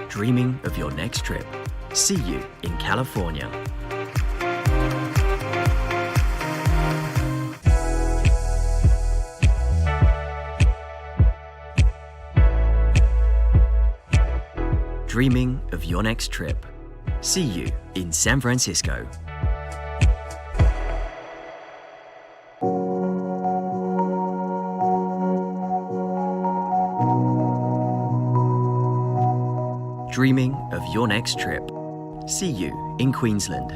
Dreaming of your next trip? See you in California. Dreaming of your next trip? See you in San Francisco. Dreaming of your next trip? See you in Queensland.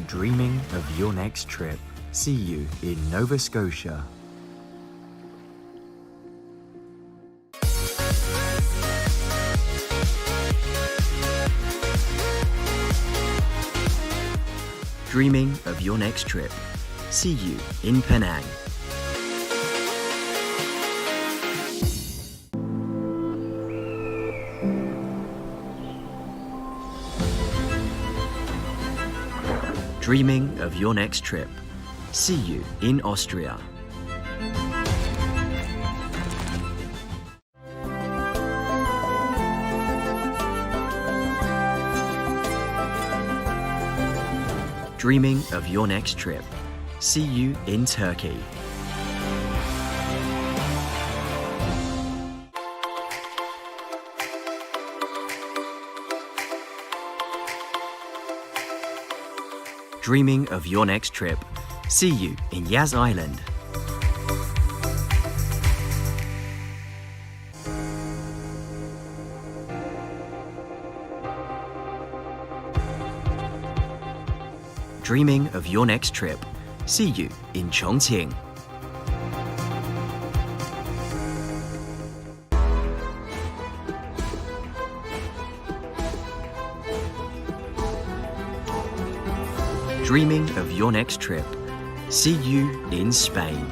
Dreaming of your next trip? See you in Nova Scotia. Dreaming of your next trip? See you in Penang. Dreaming of your next trip? See you in Austria. Dreaming of your next trip? See you in Turkey. Dreaming of your next trip? See you in Yas Island. Dreaming of your next trip? See you in Chongqing. Dreaming of your next trip? See you in Spain.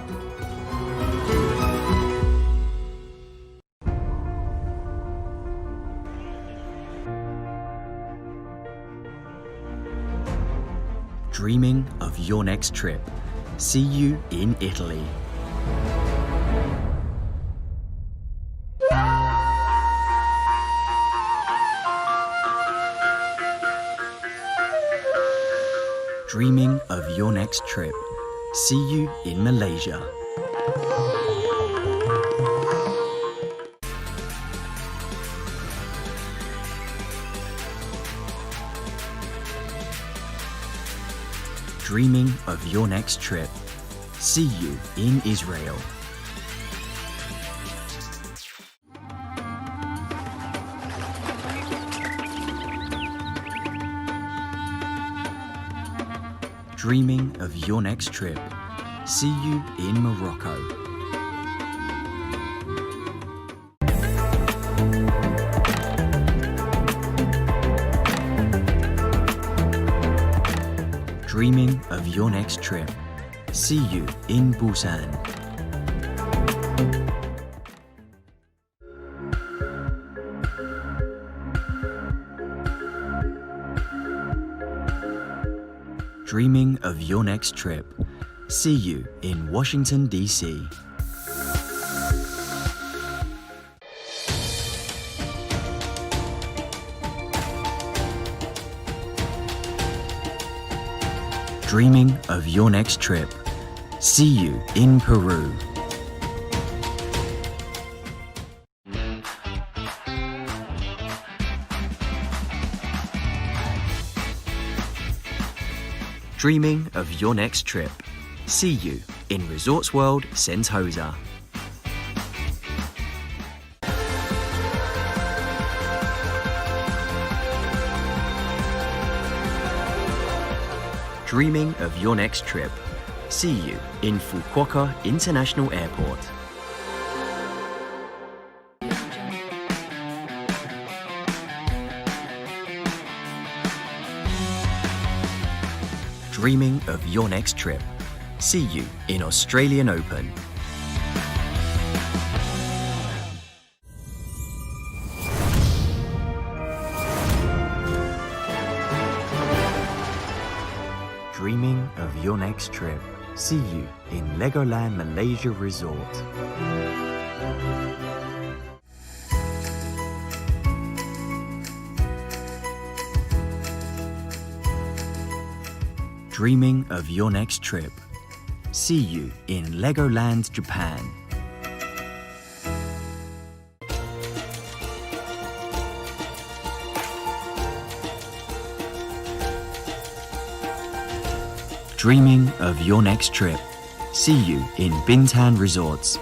Dreaming of your next trip? See you in Italy. Dreaming of your next trip? See you in Malaysia. Dreaming of your next trip? See you in Israel. Dreaming of your next trip? See you in Morocco. Dreaming of your next trip? See you in Busan. Dreaming of your next trip? See you in Washington, D.C. Dreaming of your next trip? See you in Peru. Dreaming of your next trip? See you in Resorts World Sentosa. Dreaming of your next trip? See you in Fukuoka International Airport. Dreaming of your next trip? See you in Australian Open. next trip. See you in Legoland Malaysia Resort. Dreaming of your next trip. See you in Legoland Japan. Dreaming of your next trip. See you in Bintan Resorts.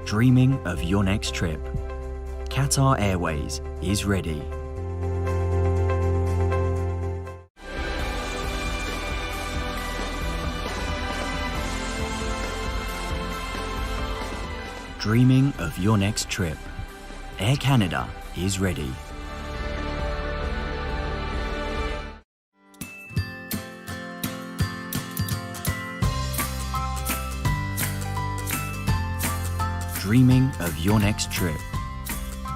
Dreaming of your next trip. Qatar Airways is ready. Dreaming of your next trip. Air Canada is ready. Dreaming of your next trip.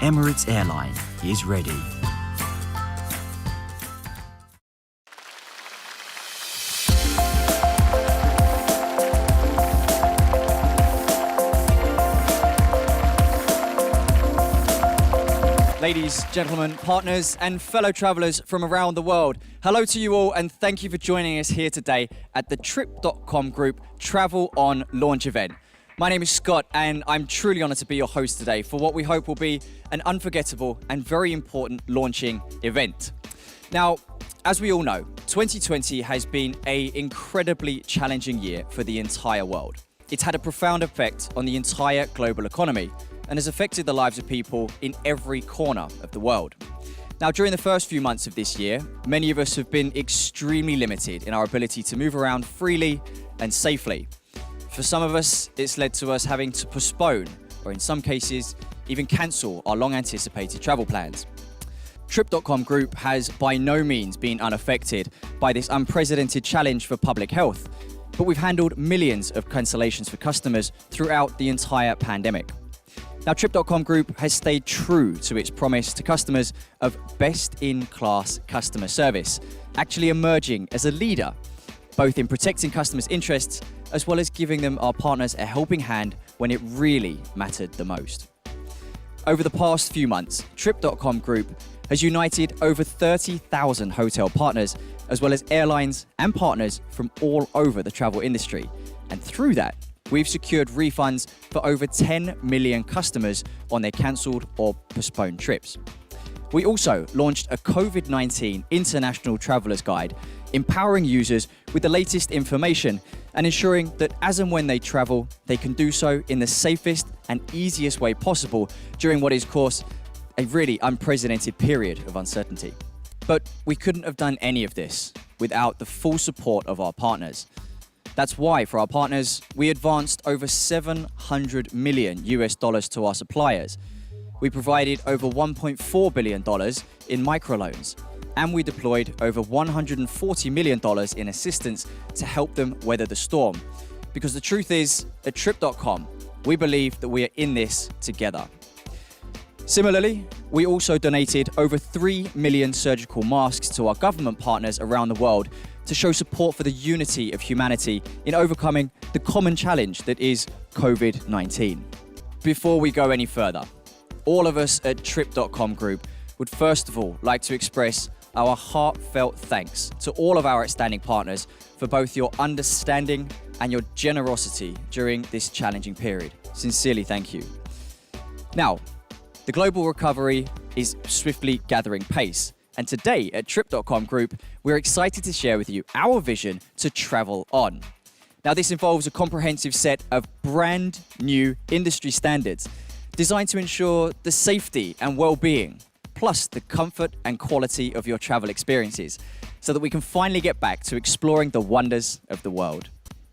Emirates Airline is ready. Ladies, gentlemen, partners, and fellow travelers from around the world, hello to you all and thank you for joining us here today at the Trip.com Group Travel On launch event. My name is Scott and I'm truly honoured to be your host today for what we hope will be an unforgettable and very important launching event. Now, as we all know, 2020 has been an incredibly challenging year for the entire world. It's had a profound effect on the entire global economy and has affected the lives of people in every corner of the world. Now, during the first few months of this year, many of us have been extremely limited in our ability to move around freely and safely. For some of us, it's led to us having to postpone, or in some cases, even cancel our long-anticipated travel plans. Trip.com Group has by no means been unaffected by this unprecedented challenge for public health, but we've handled millions of cancellations for customers throughout the entire pandemic. Now, Trip.com Group has stayed true to its promise to customers of best-in-class customer service, actually emerging as a leader, both in protecting customers' interests as well as giving them, our partners, a helping hand when it really mattered the most. Over the past few months, Trip.com Group has united over 30,000 hotel partners, as well as airlines and partners from all over the travel industry. And through that, we've secured refunds for over 10 million customers on their cancelled or postponed trips. We also launched a COVID-19 International Travelers Guide, empowering users with the latest information and ensuring that as and when they travel, they can do so in the safest and easiest way possible during what is, of course, a really unprecedented period of uncertainty. But we couldn't have done any of this without the full support of our partners. That's why, for our partners, we advanced over $700 million to our suppliers. We provided over $1.4 billion in microloans, and we deployed over $140 million in assistance to help them weather the storm. Because the truth is, at Trip.com, we believe that we are in this together. Similarly, we also donated over 3 million surgical masks to our government partners around the world to show support for the unity of humanity in overcoming the common challenge that is COVID-19. Before we go any further, all of us at Trip.com Group would first of all like to express our heartfelt thanks to all of our outstanding partners for both your understanding and your generosity during this challenging period. Sincerely, thank you. Now, the global recovery is swiftly gathering pace. And today at Trip.com Group, we're excited to share with you our vision to travel on. Now, this involves a comprehensive set of brand new industry standards designed to ensure the safety and well-being, plus the comfort and quality of your travel experiences, so that we can finally get back to exploring the wonders of the world.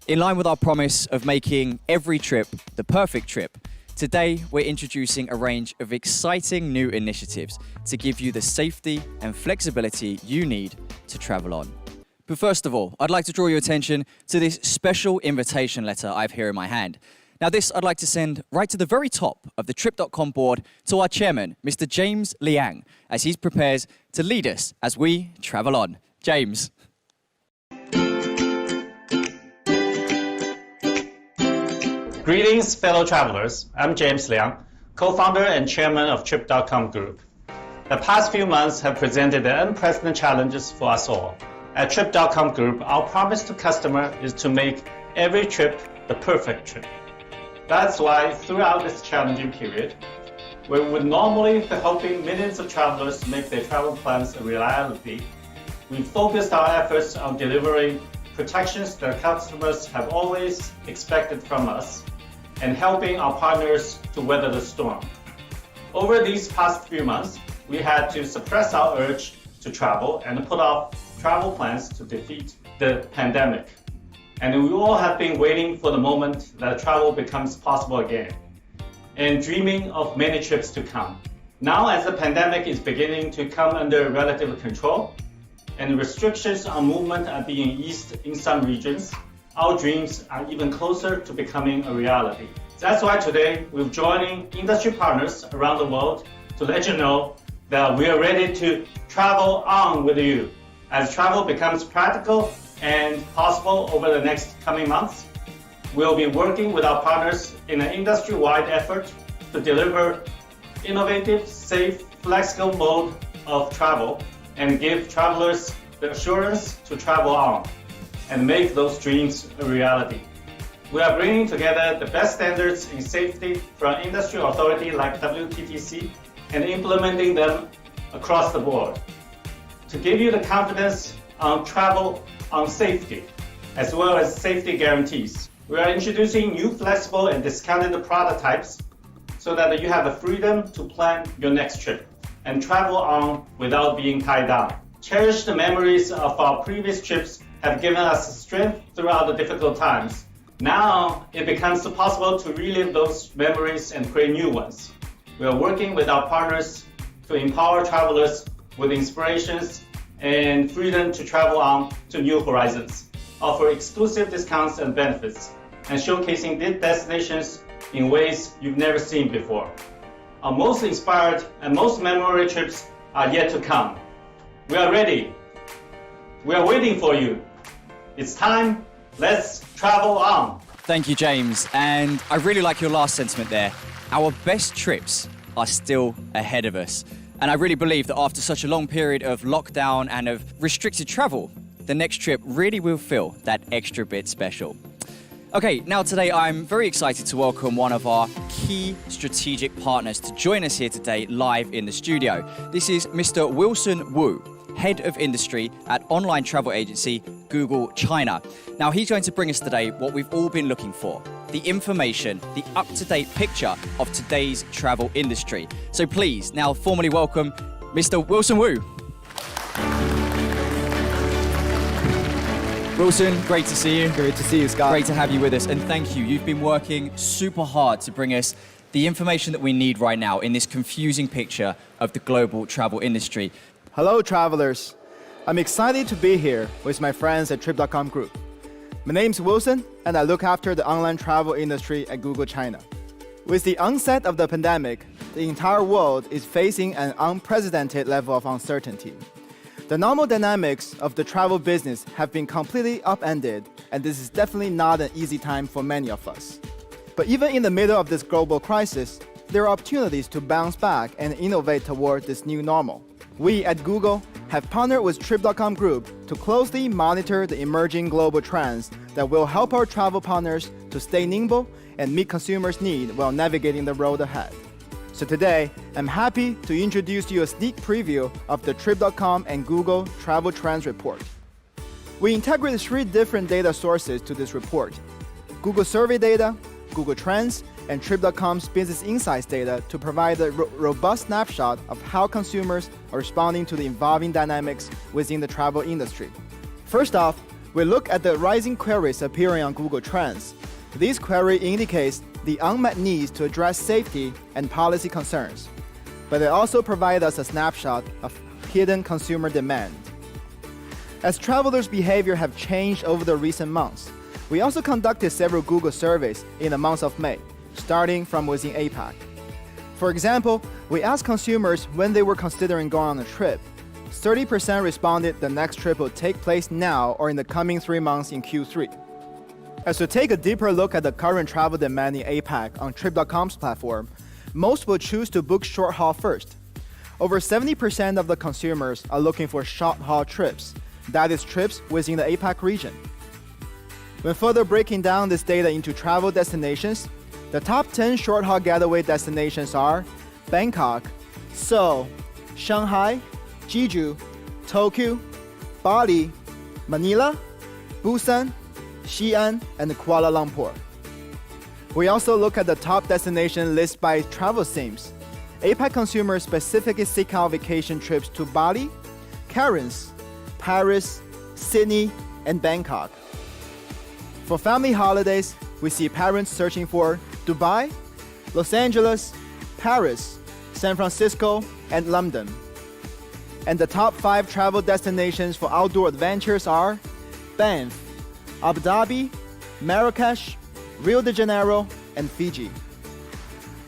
In line with our promise of making every trip the perfect trip, today we're introducing a range of exciting new initiatives to give you the safety and flexibility you need to travel on. But first of all, I'd like to draw your attention to this special invitation letter I have here in my hand. Now this I'd like to send right to the very top of the Trip.com board to our chairman, Mr. James Liang, as he prepares to lead us as we travel on. James. Greetings, fellow travelers. I'm James Liang, co-founder and chairman of Trip.com Group. The past few months have presented unprecedented challenges for us all. At Trip.com Group, our promise to customers is to make every trip the perfect trip. That's why throughout this challenging period, we would normally be helping millions of travelers make their travel plans a reality. We focused our efforts on delivering protections that customers have always expected from us and helping our partners to weather the storm. Over these past few months, we had to suppress our urge to travel and put off travel plans to defeat the pandemic. And we all have been waiting for the moment that travel becomes possible again and dreaming of many trips to come. Now, as the pandemic is beginning to come under relative control and restrictions on movement are being eased in some regions, our dreams are even closer to becoming a reality. That's why today we're joining industry partners around the world to let you know that we are ready to travel on with you. As travel becomes practical and possible over the next coming months, we'll be working with our partners in an industry-wide effort to deliver innovative, safe, flexible mode of travel and give travelers the assurance to travel on and make those dreams a reality. We are bringing together the best standards in safety from industry authority like WTTC and implementing them across the board. To give you the confidence on travel on safety, as well as safety guarantees, we are introducing new flexible and discounted product types so that you have the freedom to plan your next trip and travel on without being tied down. Cherished memories of our previous trips have given us strength throughout the difficult times. Now it becomes possible to relive those memories and create new ones. We are working with our partners to empower travelers with inspirations and freedom to travel on to new horizons, offer exclusive discounts and benefits, and showcasing these destinations in ways you've never seen before. Our most inspired and most memorable trips are yet to come. We are ready. We are waiting for you. It's time. Let's travel on. Thank you, James. And I really like your last sentiment there. Our best trips are still ahead of us. And I really believe that after such a long period of lockdown and of restricted travel, the next trip really will feel that extra bit special. Okay, now today I'm very excited to welcome one of our key strategic partners to join us here today live in the studio. This is Mr. Wilson Wu, Head of Industry at online travel agency Google China. Now he's going to bring us today what we've all been looking for, the information, the up-to-date picture of today's travel industry. So please now formally welcome Mr. Wilson Wu. Wilson, great to see you. Great to see you, Scott. Great to have you with us, and thank you. You've been working super hard to bring us the information that we need right now in this confusing picture of the global travel industry. Hello, travelers. I'm excited to be here with my friends at Trip.com Group. My name's Wilson, and I look after the online travel industry at Google China. With the onset of the pandemic, the entire world is facing an unprecedented level of uncertainty. The normal dynamics of the travel business have been completely upended, and this is definitely not an easy time for many of us. But even in the middle of this global crisis, there are opportunities to bounce back and innovate toward this new normal. We at Google have partnered with Trip.com Group to closely monitor the emerging global trends that will help our travel partners to stay nimble and meet consumers' needs while navigating the road ahead. So today, I'm happy to introduce you a sneak preview of the Trip.com and Google Travel Trends Report. We integrated 3 different data sources to this report: Google survey data, Google Trends, and Trip.com's business insights data to provide a robust snapshot of how consumers are responding to the evolving dynamics within the travel industry. First off, we look at the rising queries appearing on Google Trends. These queries indicate the unmet needs to address safety and policy concerns, but they also provide us a snapshot of hidden consumer demand. As travelers' behavior have changed over the recent months, We also conducted several Google surveys in the month of May, starting from within APAC. For example, we asked consumers when they were considering going on a trip. 30% responded the next trip will take place now or in the coming 3 months in Q3. As we take a deeper look at the current travel demand in APAC on Trip.com's platform, most will choose to book short haul first. Over 70% of the consumers are looking for short haul trips, that is trips within the APAC region. When further breaking down this data into travel destinations, the top 10 short haul getaway destinations are Bangkok, Seoul, Shanghai, Jeju, Tokyo, Bali, Manila, Busan, Xi'an, and Kuala Lumpur. We also look at the top destination list by travel themes. APAC consumers specifically seek out vacation trips to Bali, Cairns, Paris, Sydney, and Bangkok. For family holidays, we see parents searching for Dubai, Los Angeles, Paris, San Francisco, and London. And the top 5 travel destinations for outdoor adventures are Banff, Abu Dhabi, Marrakesh, Rio de Janeiro, and Fiji.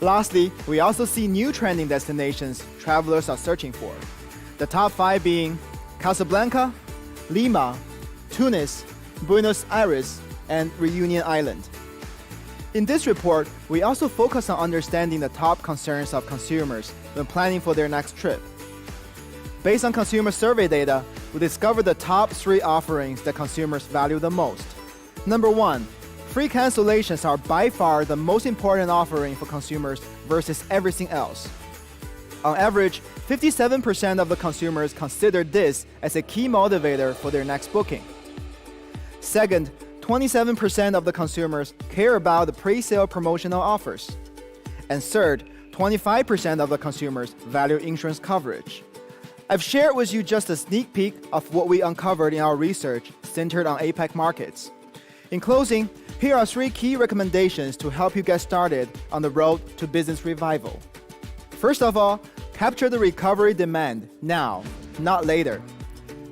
Lastly, we also see new trending destinations travelers are searching for. The top 5 being Casablanca, Lima, Tunis, Buenos Aires, and Reunion Island. In this report, we also focus on understanding the top concerns of consumers when planning for their next trip. Based on consumer survey data, we discovered the top 3 offerings that consumers value the most. Number 1, free cancellations are by far the most important offering for consumers versus everything else. On average, 57% of the consumers consider this as a key motivator for their next booking. Second, 27% of the consumers care about the pre-sale promotional offers. And third, 25% of the consumers value insurance coverage. I've shared with you just a sneak peek of what we uncovered in our research centered on APAC markets. In closing, here are 3 key recommendations to help you get started on the road to business revival. First of all, capture the recovery demand now, not later.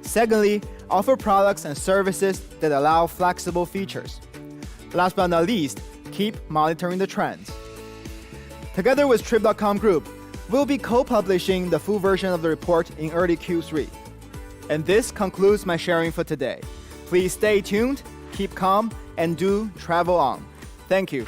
Secondly, offer products and services that allow flexible features. Last but not least, keep monitoring the trends. Together with Trip.com Group, we'll be co-publishing the full version of the report in early Q3. And this concludes my sharing for today. Please stay tuned, keep calm, and do travel on. Thank you.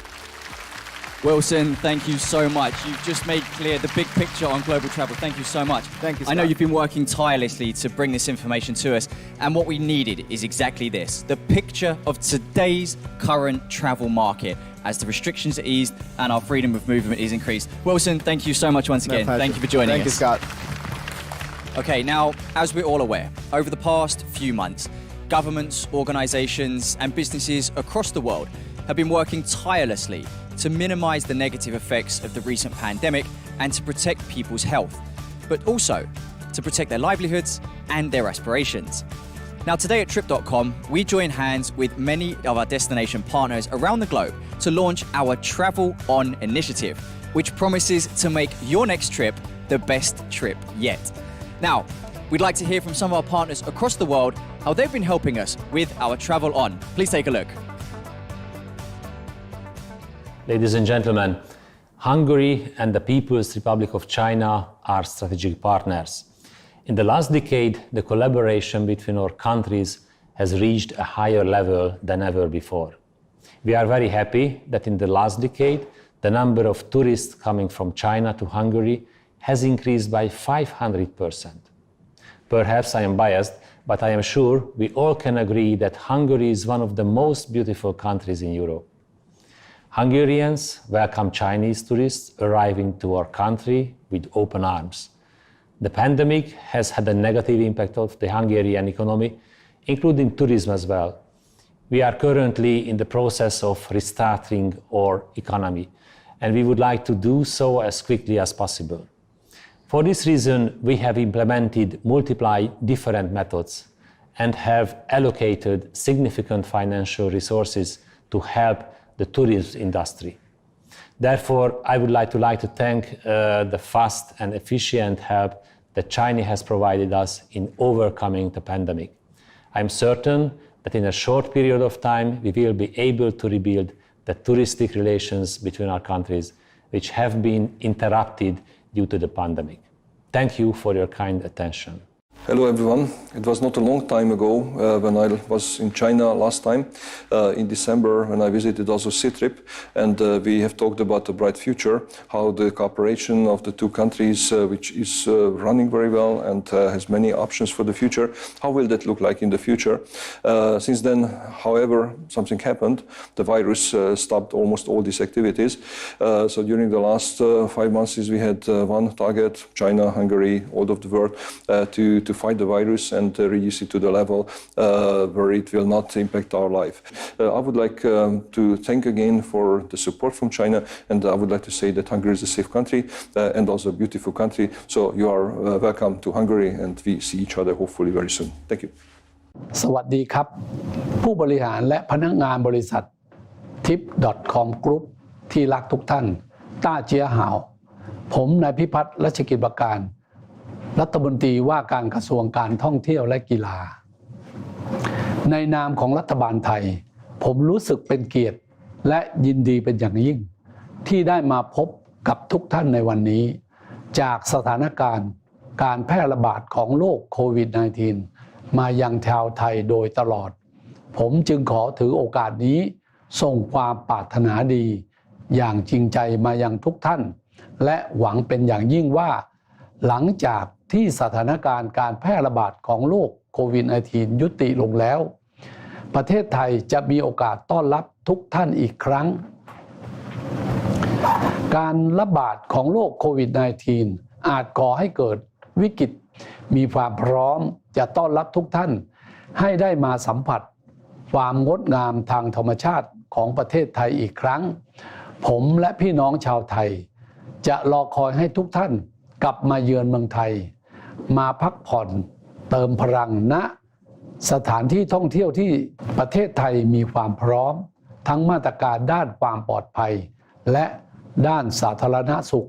Wilson, thank you so much. You've just made clear the big picture on global travel. Thank you so much. Thank you, I know Scott. you've been working tirelessly to bring this information to us, and what we needed is exactly this, the picture of today's current travel market as the restrictions are eased and our freedom of movement is increased. Wilson, thank you so much once again. Thank you for joining us. Thank you, Scott. Okay, now, as we're all aware, over the past few months, governments, organizations, and businesses across the world have been working tirelessly to minimize the negative effects of the recent pandemic and to protect people's health, but also to protect their livelihoods and their aspirations. Now, today at Trip.com, we join hands with many of our destination partners around the globe to launch our Travel On initiative, which promises to make your next trip the best trip yet. Now, we'd like to hear from some of our partners across the world how they've been helping us with our Travel On. Please take a look. Ladies and gentlemen, Hungary and the People's Republic of China are strategic partners. In the last decade, the collaboration between our countries has reached a higher level than ever before. We are very happy that in the last decade, the number of tourists coming from China to Hungary has increased by 500%. Perhaps I am biased, but I am sure we all can agree that Hungary is one of the most beautiful countries in Europe. Hungarians welcome Chinese tourists arriving to our country with open arms. The pandemic has had a negative impact on the Hungarian economy, including tourism as well. We are currently in the process of restarting our economy, and we would like to do so as quickly as possible. For this reason, we have implemented multiple different methods and have allocated significant financial resources to help the tourism industry. Therefore, I would like to thank the fast and efficient help that China has provided us in overcoming the pandemic. I'm certain that in a short period of time we will be able to rebuild the touristic relations between our countries, which have been interrupted due to the pandemic. Thank you for your kind attention. Hello everyone. It was not a long time ago when I was in China last time, in December, when I visited also CITRIP, and we have talked about the bright future, how the cooperation of the two countries, which is running very well and has many options for the future, how will that look like in the future? Since then, however, something happened. The virus stopped almost all these activities. So during the last 5 months, we had one target, China, Hungary, all of the world, to fight the virus and reduce it to the level where it will not impact our life. I would like to thank again for the support from China, and I would like to say that Hungary is a safe country and also a beautiful country. So you are welcome to Hungary, and we see each other hopefully very soon. Thank you. สวัสดีครับผู้บริหารและพนักงานบริษัท Trip.com Group ที่รักทุกท่านต้าเจียหาวผมนายพิพัฒน์รัชกิจประการรัฐมนตรีว่าการกระทรวงการท่องเที่ยวและกีฬาในนามของรัฐบาลไทยผมรู้สึกเป็นเกียรติและยินดีเป็นอย่างยิ่งที่ได้มาพบกับทุกท่านในวันนี้จากสถานการณ์การแพร่ระบาดของโรคโควิด -19 มายังชาวไทยโดยตลอดผมจึงขอถือโอกาสนี้ส่งความปรารถนาดีอย่างจริงใจมายังทุกท่านและหวังเป็นอย่างยิ่งว่าหลังจากที่สถานการณ์การแพร่ระบาดของโรคโควิด -19 ยุติลงแล้วประเทศไทยจะมีโอกาสต้อนรับทุกท่านอีกครั้งการระบาดของโรคโควิด -19 อาจก่อให้เกิดวิกฤตมีความพร้อมจะต้อนรับทุกท่านให้ได้มาสัมผัสความงดงามทางธรรมชาติของประเทศไทยอีกครั้งผมและพี่น้องชาวไทยจะรอคอยให้ทุกท่านกลับมาเยือนเมืองไทยมาพักผ่อนเติมพลังณสถานที่ท่องเที่ยวที่ประเทศไทยมีความพร้อมทั้งมาตรการด้านความปลอดภัยและด้านสาธารณสุข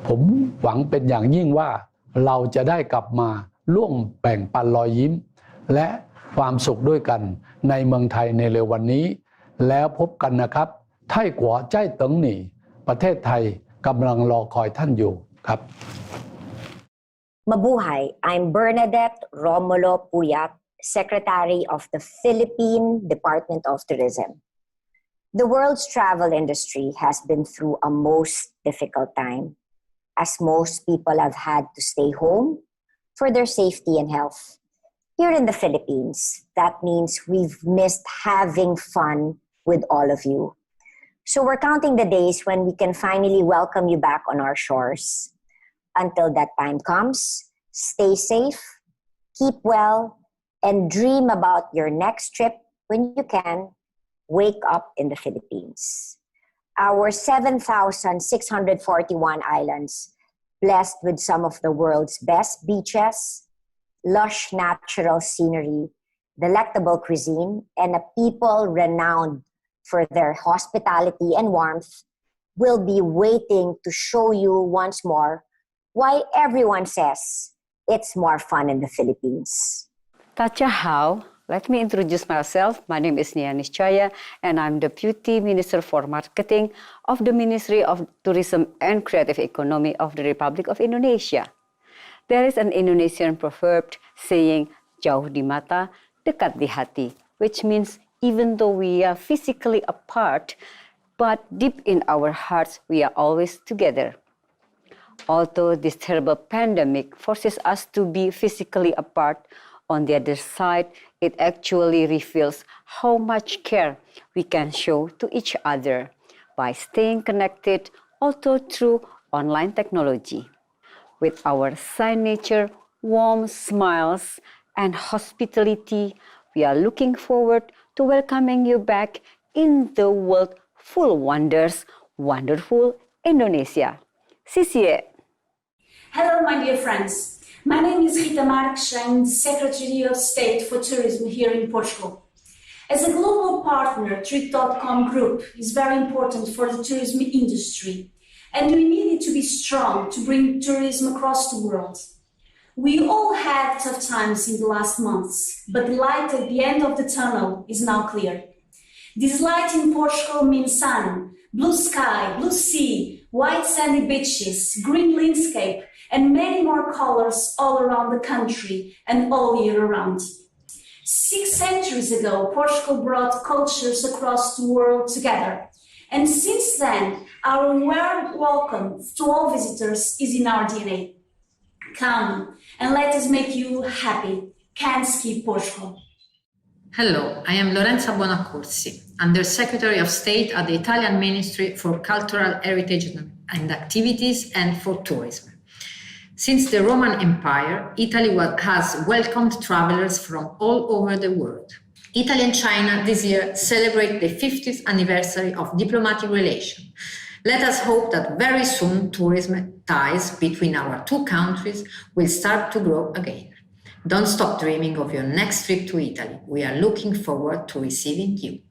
ผมหวังเป็นอย่างยิ่งว่าเราจะได้กลับมาร่วมแบ่งปันรอยยิ้มและความสุขด้วยกันในเมืองไทยในเร็ววันนี้แล้วพบกันนะครับไทยกัวใจเติงหนี่ประเทศไทยกำลังรอคอยท่านอยู่ครับ Mabuhay, I'm Bernadette Romulo Puyat, Secretary of the Philippine Department of Tourism. The world's travel industry has been through a most difficult time, as most people have had to stay home for their safety and health. Here in the Philippines, that means we've missed having fun with all of you. So we're counting the days when we can finally welcome you back on our shores. Until that time comes, stay safe, keep well, and dream about your next trip when you can. Wake up in the Philippines. Our 7,641 islands, blessed with some of the world's best beaches, lush natural scenery, delectable cuisine, and a people renowned for their hospitality and warmth, will be waiting to show you once more why everyone says it's more fun in the Philippines. Tachahao, let me introduce myself. My name is Nia Nischaya, and I'm Deputy Minister for Marketing of the Ministry of Tourism and Creative Economy of the Republic of Indonesia. There is an Indonesian proverb saying, jauh di mata, dekat di hati, which means even though we are physically apart, but deep in our hearts, we are always together. Although this terrible pandemic forces us to be physically apart, on the other side, it actually reveals how much care we can show to each other by staying connected, also through online technology. With our signature, warm smiles, and hospitality, we are looking forward to welcoming you back in the world full wonders, wonderful Indonesia. Sisiye. Hello, my dear friends. My name is Rita Marques. I'm Secretary of State for Tourism here in Portugal. As a global partner, Trip.com Group is very important for the tourism industry, and we needed to be strong to bring tourism across the world. We all had tough times in the last months, but the light at the end of the tunnel is now clear. This light in Portugal means sun, blue sky, blue sea, white sandy beaches, green landscape, and many more colors all around the country and all year round. 6 centuries ago, Portugal brought cultures across the world together. And since then, our warm welcome to all visitors is in our DNA. Come and let us make you happy. Can't skip Portugal. Hello, I am Lorenza Buonaccorsi, Undersecretary of State at the Italian Ministry for Cultural Heritage and Activities and for Tourism. Since the Roman Empire, Italy has welcomed travelers from all over the world. Italy and China this year celebrate the 50th anniversary of diplomatic relations. Let us hope that very soon tourism ties between our two countries will start to grow again. Don't stop dreaming of your next trip to Italy. We are looking forward to receiving you.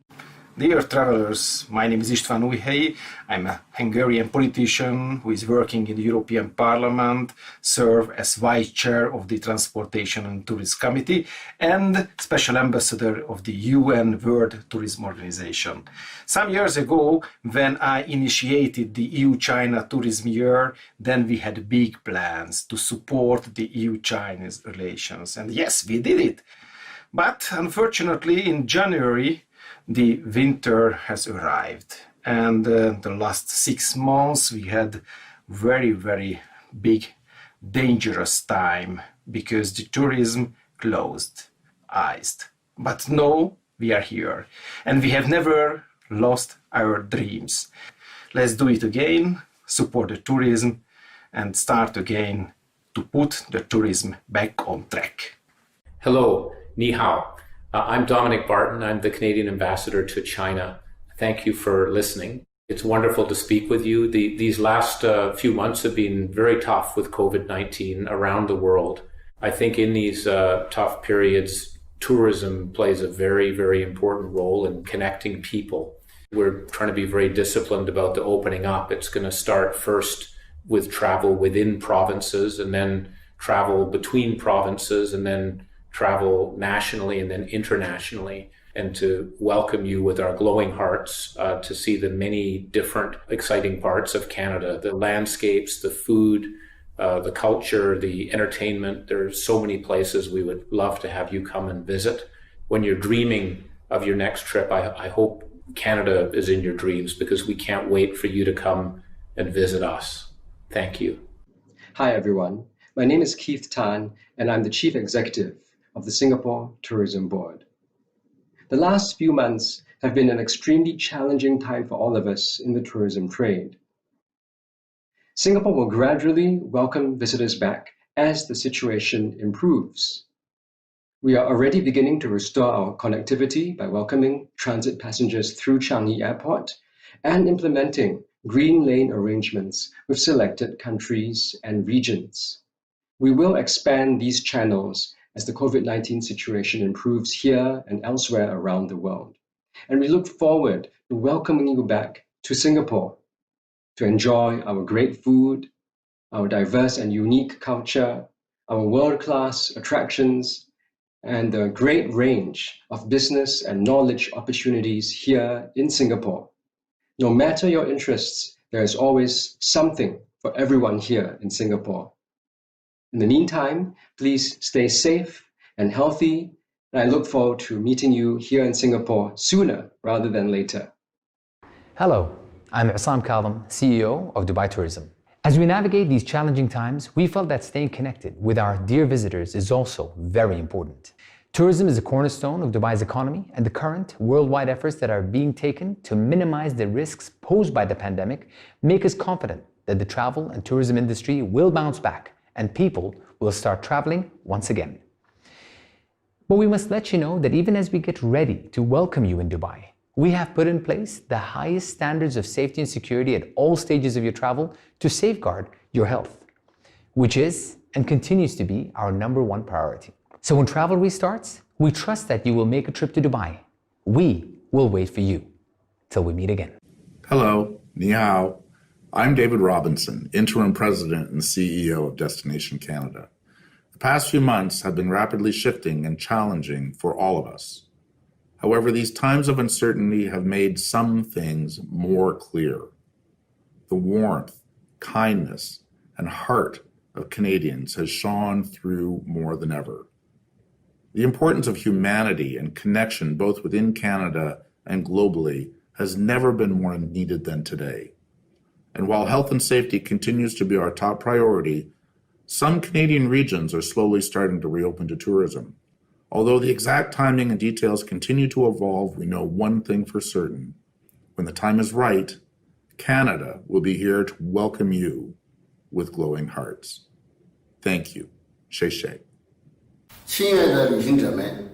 Dear travelers, my name is István Újhelyi. I'm a Hungarian politician who is working in the European Parliament, serve as Vice Chair of the Transportation and Tourism Committee, and Special Ambassador of the UN World Tourism Organization. Some years ago, when I initiated the EU-China Tourism Year, then we had big plans to support the EU-Chinese relations. And yes, we did it. But unfortunately, in January, the winter has arrived, and the last 6 months we had very, very big, dangerous time because the tourism closed, iced. But now we are here, and we have never lost our dreams. Let's do it again, support the tourism, and start again to put the tourism back on track. Hello, ni hao. I'm Dominic Barton. I'm the Canadian ambassador to China. Thank you for listening. It's wonderful to speak with you. These last few months have been very tough with COVID-19 around the world. I think in these tough periods, tourism plays a very, very important role in connecting people. We're trying to be very disciplined about the opening up. It's going to start first with travel within provinces, and then travel between provinces, and then travel nationally and then internationally, and to welcome you with our glowing hearts to see the many different exciting parts of Canada, the landscapes, the food, the culture, the entertainment. There's so many places we would love to have you come and visit. When you're dreaming of your next trip, I hope Canada is in your dreams, because we can't wait for you to come and visit us. Thank you. Hi everyone, my name is Keith Tan, and I'm the Chief Executive of the Singapore Tourism Board. The last few months have been an extremely challenging time for all of us in the tourism trade. Singapore will gradually welcome visitors back as the situation improves. We are already beginning to restore our connectivity by welcoming transit passengers through Changi Airport and implementing green lane arrangements with selected countries and regions. We will expand these channels as the COVID-19 situation improves here and elsewhere around the world. And we look forward to welcoming you back to Singapore to enjoy our great food, our diverse and unique culture, our world-class attractions, and the great range of business and knowledge opportunities here in Singapore. No matter your interests, there is always something for everyone here in Singapore. In the meantime, please stay safe and healthy, and I look forward to meeting you here in Singapore sooner rather than later. Hello, I'm Issam Kadhim, CEO of Dubai Tourism. As we navigate these challenging times, we felt that staying connected with our dear visitors is also very important. Tourism is a cornerstone of Dubai's economy, and the current worldwide efforts that are being taken to minimize the risks posed by the pandemic make us confident that the travel and tourism industry will bounce back and people will start traveling once again. But we must let you know that even as we get ready to welcome you in Dubai, we have put in place the highest standards of safety and security at all stages of your travel to safeguard your health, which is and continues to be our #1 priority. So when travel restarts, we trust that you will make a trip to Dubai. We will wait for you. Till we meet again. Hello, ni hao. I'm David Robinson, Interim President and CEO of Destination Canada. The past few months have been rapidly shifting and challenging for all of us. However, these times of uncertainty have made some things more clear. The warmth, kindness, and heart of Canadians has shone through more than ever. The importance of humanity and connection both within Canada and globally has never been more needed than today. And while health and safety continues to be our top priority, some Canadian regions are slowly starting to reopen to tourism. Although the exact timing and details continue to evolve, we know one thing for certain. When the time is right, Canada will be here to welcome you with glowing hearts. Thank you. 谢谢。亲爱的旅行者们，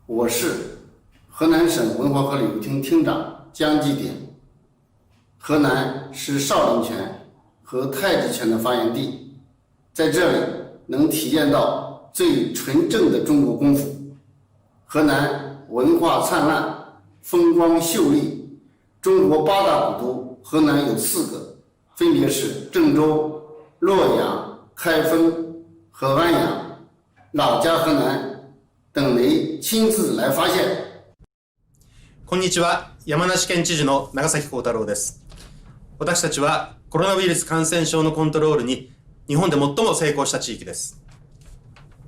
我是河南省文化和旅游厅厅长江继典。河南是少林拳和太极拳的发源地，在这里能体验到最纯正的中国功夫。河南文化灿烂，风光秀丽，中国8大古都，河南有4个，分别是郑州、洛阳、开封和安阳。老家河南，等您亲自来发现。こんにちは、山梨県知事の長崎幸太郎です。私たちはコロナウイルス感染症のコントロールに日本で最も成功した地域です。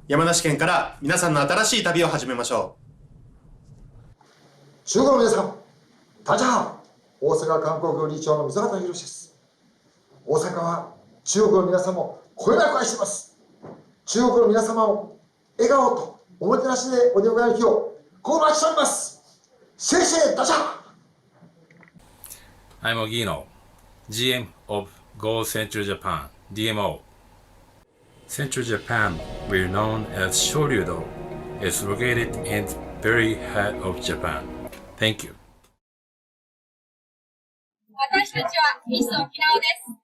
山梨県から皆さんの新しい旅を始めましょう。中国の皆さん、大家好。大阪観光局理事長の溝端博です。大阪は中国の皆様をこよなく愛しています。中国の皆様を笑顔とおもてなしでお出迎える日をこう待ちしております。谢谢大家。I'm Ogino, GM of Go Central Japan, DMO. Central Japan, we're known as Shoryudo, is located in the very heart of Japan. Thank you. 私たちはミス沖縄です。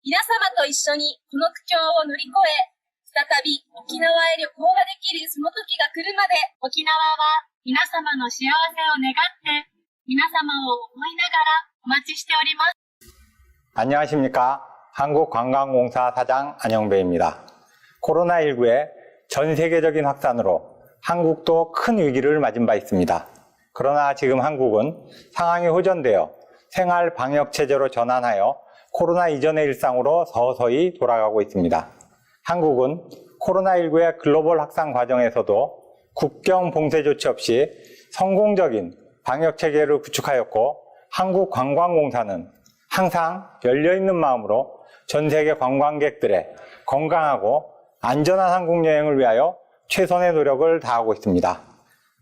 皆様と一緒にこの苦境を乗り越え、再び沖縄へ旅行ができるその時が来るまで、沖縄は皆様の幸せを願って、皆様を思いながらお待ちしております。 안녕하십니까. 한국관광공사 사장 안영배입니다. 코로나19의 전 세계적인 확산으로 한국도 큰 위기를 맞은 바 있습니다. 그러나 지금 한국은 상황이 호전되어 생활 방역 체제로 전환하여 코로나 이전의 일상으로 서서히 돌아가고 있습니다. 한국은 코로나19의 글로벌 확산 과정에서도 국경 봉쇄 조치 없이 성공적인 방역 체계를 구축하였고, 한국관광공사는 항상 열려있는 마음으로 전 세계 관광객들의 건강하고 안전한 한국 여행을 위하여 최선의 노력을 다하고 있습니다.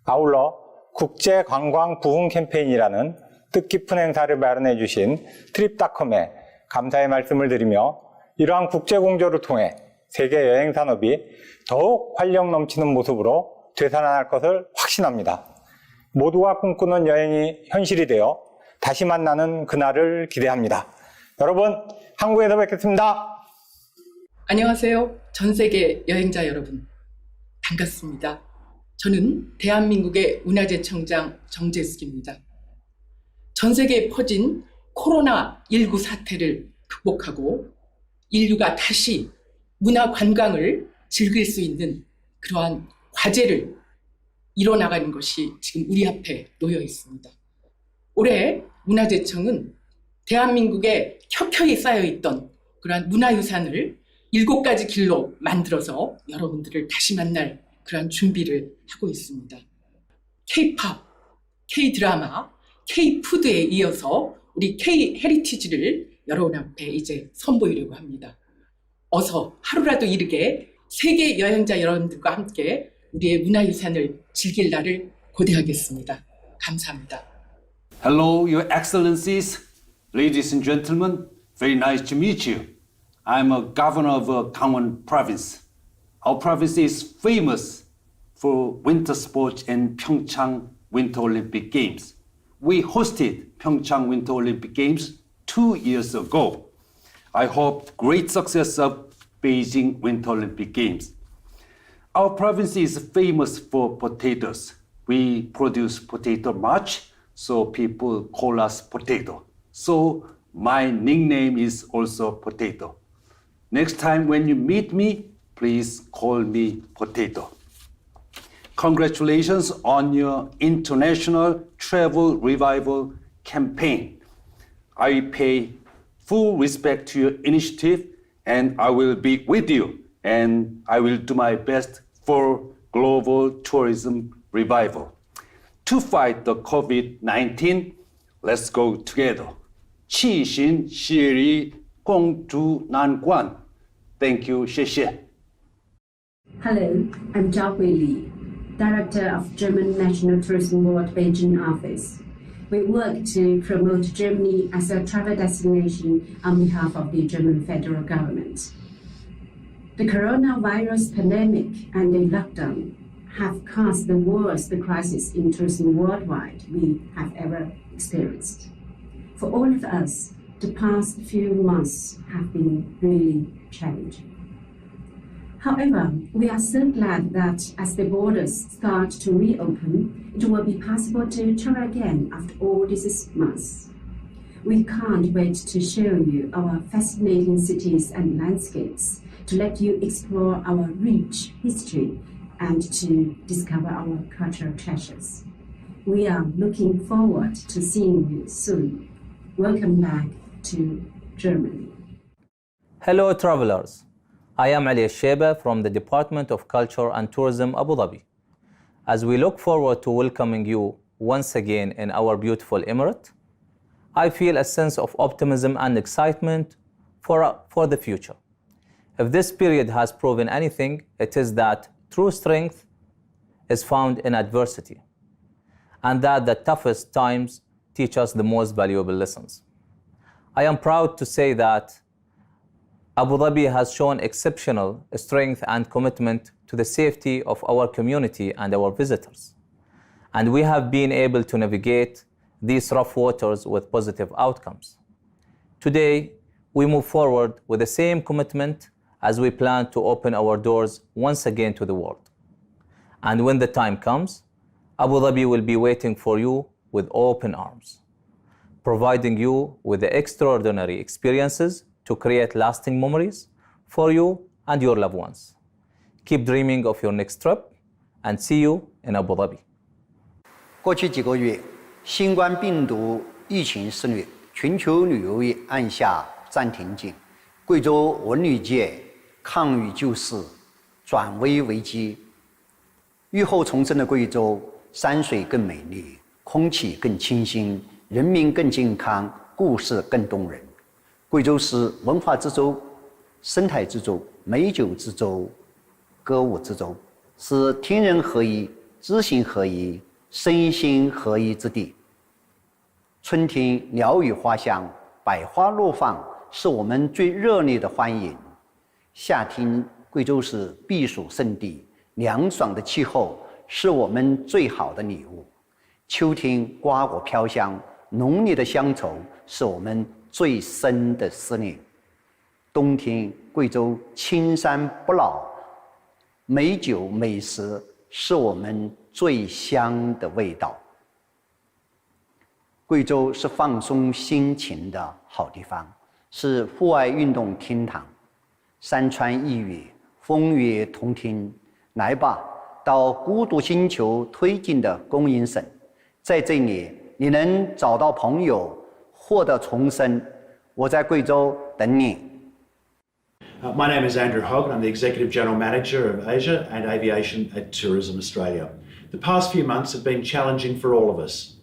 아울러 국제관광 부흥 캠페인이라는 뜻깊은 행사를 마련해 주신 Trip.com에 감사의 말씀을 드리며, 이러한 국제공조를 통해 세계 여행 산업이 더욱 활력 넘치는 모습으로 되살아날 것을 확신합니다. 모두가 꿈꾸는 여행이 현실이 되어 다시 만나는 그날을 기대합니다. 여러분, 한국에서 뵙겠습니다. 안녕하세요. 전 세계 여행자 여러분. 반갑습니다. 저는 대한민국의 문화재청장 정재숙입니다. 전 세계에 퍼진 코로나19 사태를 극복하고 인류가 다시 문화 관광을 즐길 수 있는 그러한 과제를 이뤄나가는 것이 지금 우리 앞에 놓여 있습니다. 올해 문화재청은 대한민국에 켜켜이 쌓여있던 그러한 문화유산을 7가지 길로 만들어서 여러분들을 다시 만날 그러한 준비를 하고 있습니다. K-팝, K-드라마, K-푸드에 이어서 우리 K-헤리티지를 여러분 앞에 이제 선보이려고 합니다. 어서 하루라도 이르게 세계 여행자 여러분들과 함께 우리의 문화유산을 즐길 날을 고대하겠습니다. 감사합니다. Hello, Your Excellencies, ladies and gentlemen. Very nice to meet you. I'm a governor of Gangwon Province. Our province is famous for winter sports and Pyeongchang Winter Olympic Games. We hosted Pyeongchang Winter Olympic Games 2 years ago. I hope great success of Beijing Winter Olympic Games. Our province is famous for potatoes. We produce potato much, so people call us potato. So my nickname is also potato. Next time when you meet me, please call me Potato. Congratulations on your international travel revival campaign. I pay full respect to your initiative, and I will be with you, and I will do my best for global tourism revival. To fight the COVID-19, let's go together. 齐心协力，共度难关。Thank you，谢谢。Hello, I'm Zhao Huili, Director of German National Tourism Board Beijing office. We work to promote Germany as a travel destination on behalf of the German federal government. The coronavirus pandemic and the lockdown have caused the worst crisis in tourism worldwide we have ever experienced. For all of us, the past few months have been really challenging. However, we are so glad that as the borders start to reopen, it will be possible to travel again after all these months. We can't wait to show you our fascinating cities and landscapes, to let you explore our rich history and to discover our cultural treasures. We are looking forward to seeing you soon. Welcome back to Germany. Hello travelers. I am Ali Sheba from the Department of Culture and Tourism, Abu Dhabi. As we look forward to welcoming you once again in our beautiful emirate, I feel a sense of optimism and excitement for the future. If this period has proven anything, it is that true strength is found in adversity, and that the toughest times teach us the most valuable lessons. I am proud to say that Abu Dhabi has shown exceptional strength and commitment to the safety of our community and our visitors. And we have been able to navigate these rough waters with positive outcomes. Today, we move forward with the same commitment as we plan to open our doors once again to the world. And when the time comes, Abu Dhabi will be waiting for you with open arms, providing you with the extraordinary experiences to create lasting memories for you and your loved ones. Keep dreaming of your next trip, and see you in Abu Dhabi. 过去几个月，新冠病毒疫情肆虐，全球旅游业按下暂停键。贵州文旅界抗疫救市，转危为机。雨后重生的贵州，山水更美丽，空气更清新，人民更健康，故事更动人。贵州是文化之州、生态之州、美酒之州、歌舞之州，是天人合一、知行合一、身心合一之地。春天鸟语花香，百花怒放，是我们最热烈的欢迎。夏天贵州是避暑胜地，凉爽的气候是我们最好的礼物。秋天瓜果飘香，浓烈的乡愁是我们最深的思念。冬天贵州青山不老，美酒美食是我们最香的味道。贵州是放松心情的好地方，是户外运动天堂，山川异域，风月同听。来吧，到孤独星球推进的公营省，在这里你能找到朋友，获得重生。我在贵州等你。My name is Andrew Hogg, and I'm the Executive General Manager of Asia and Aviation at Tourism Australia. The past few months have been challenging for all of us,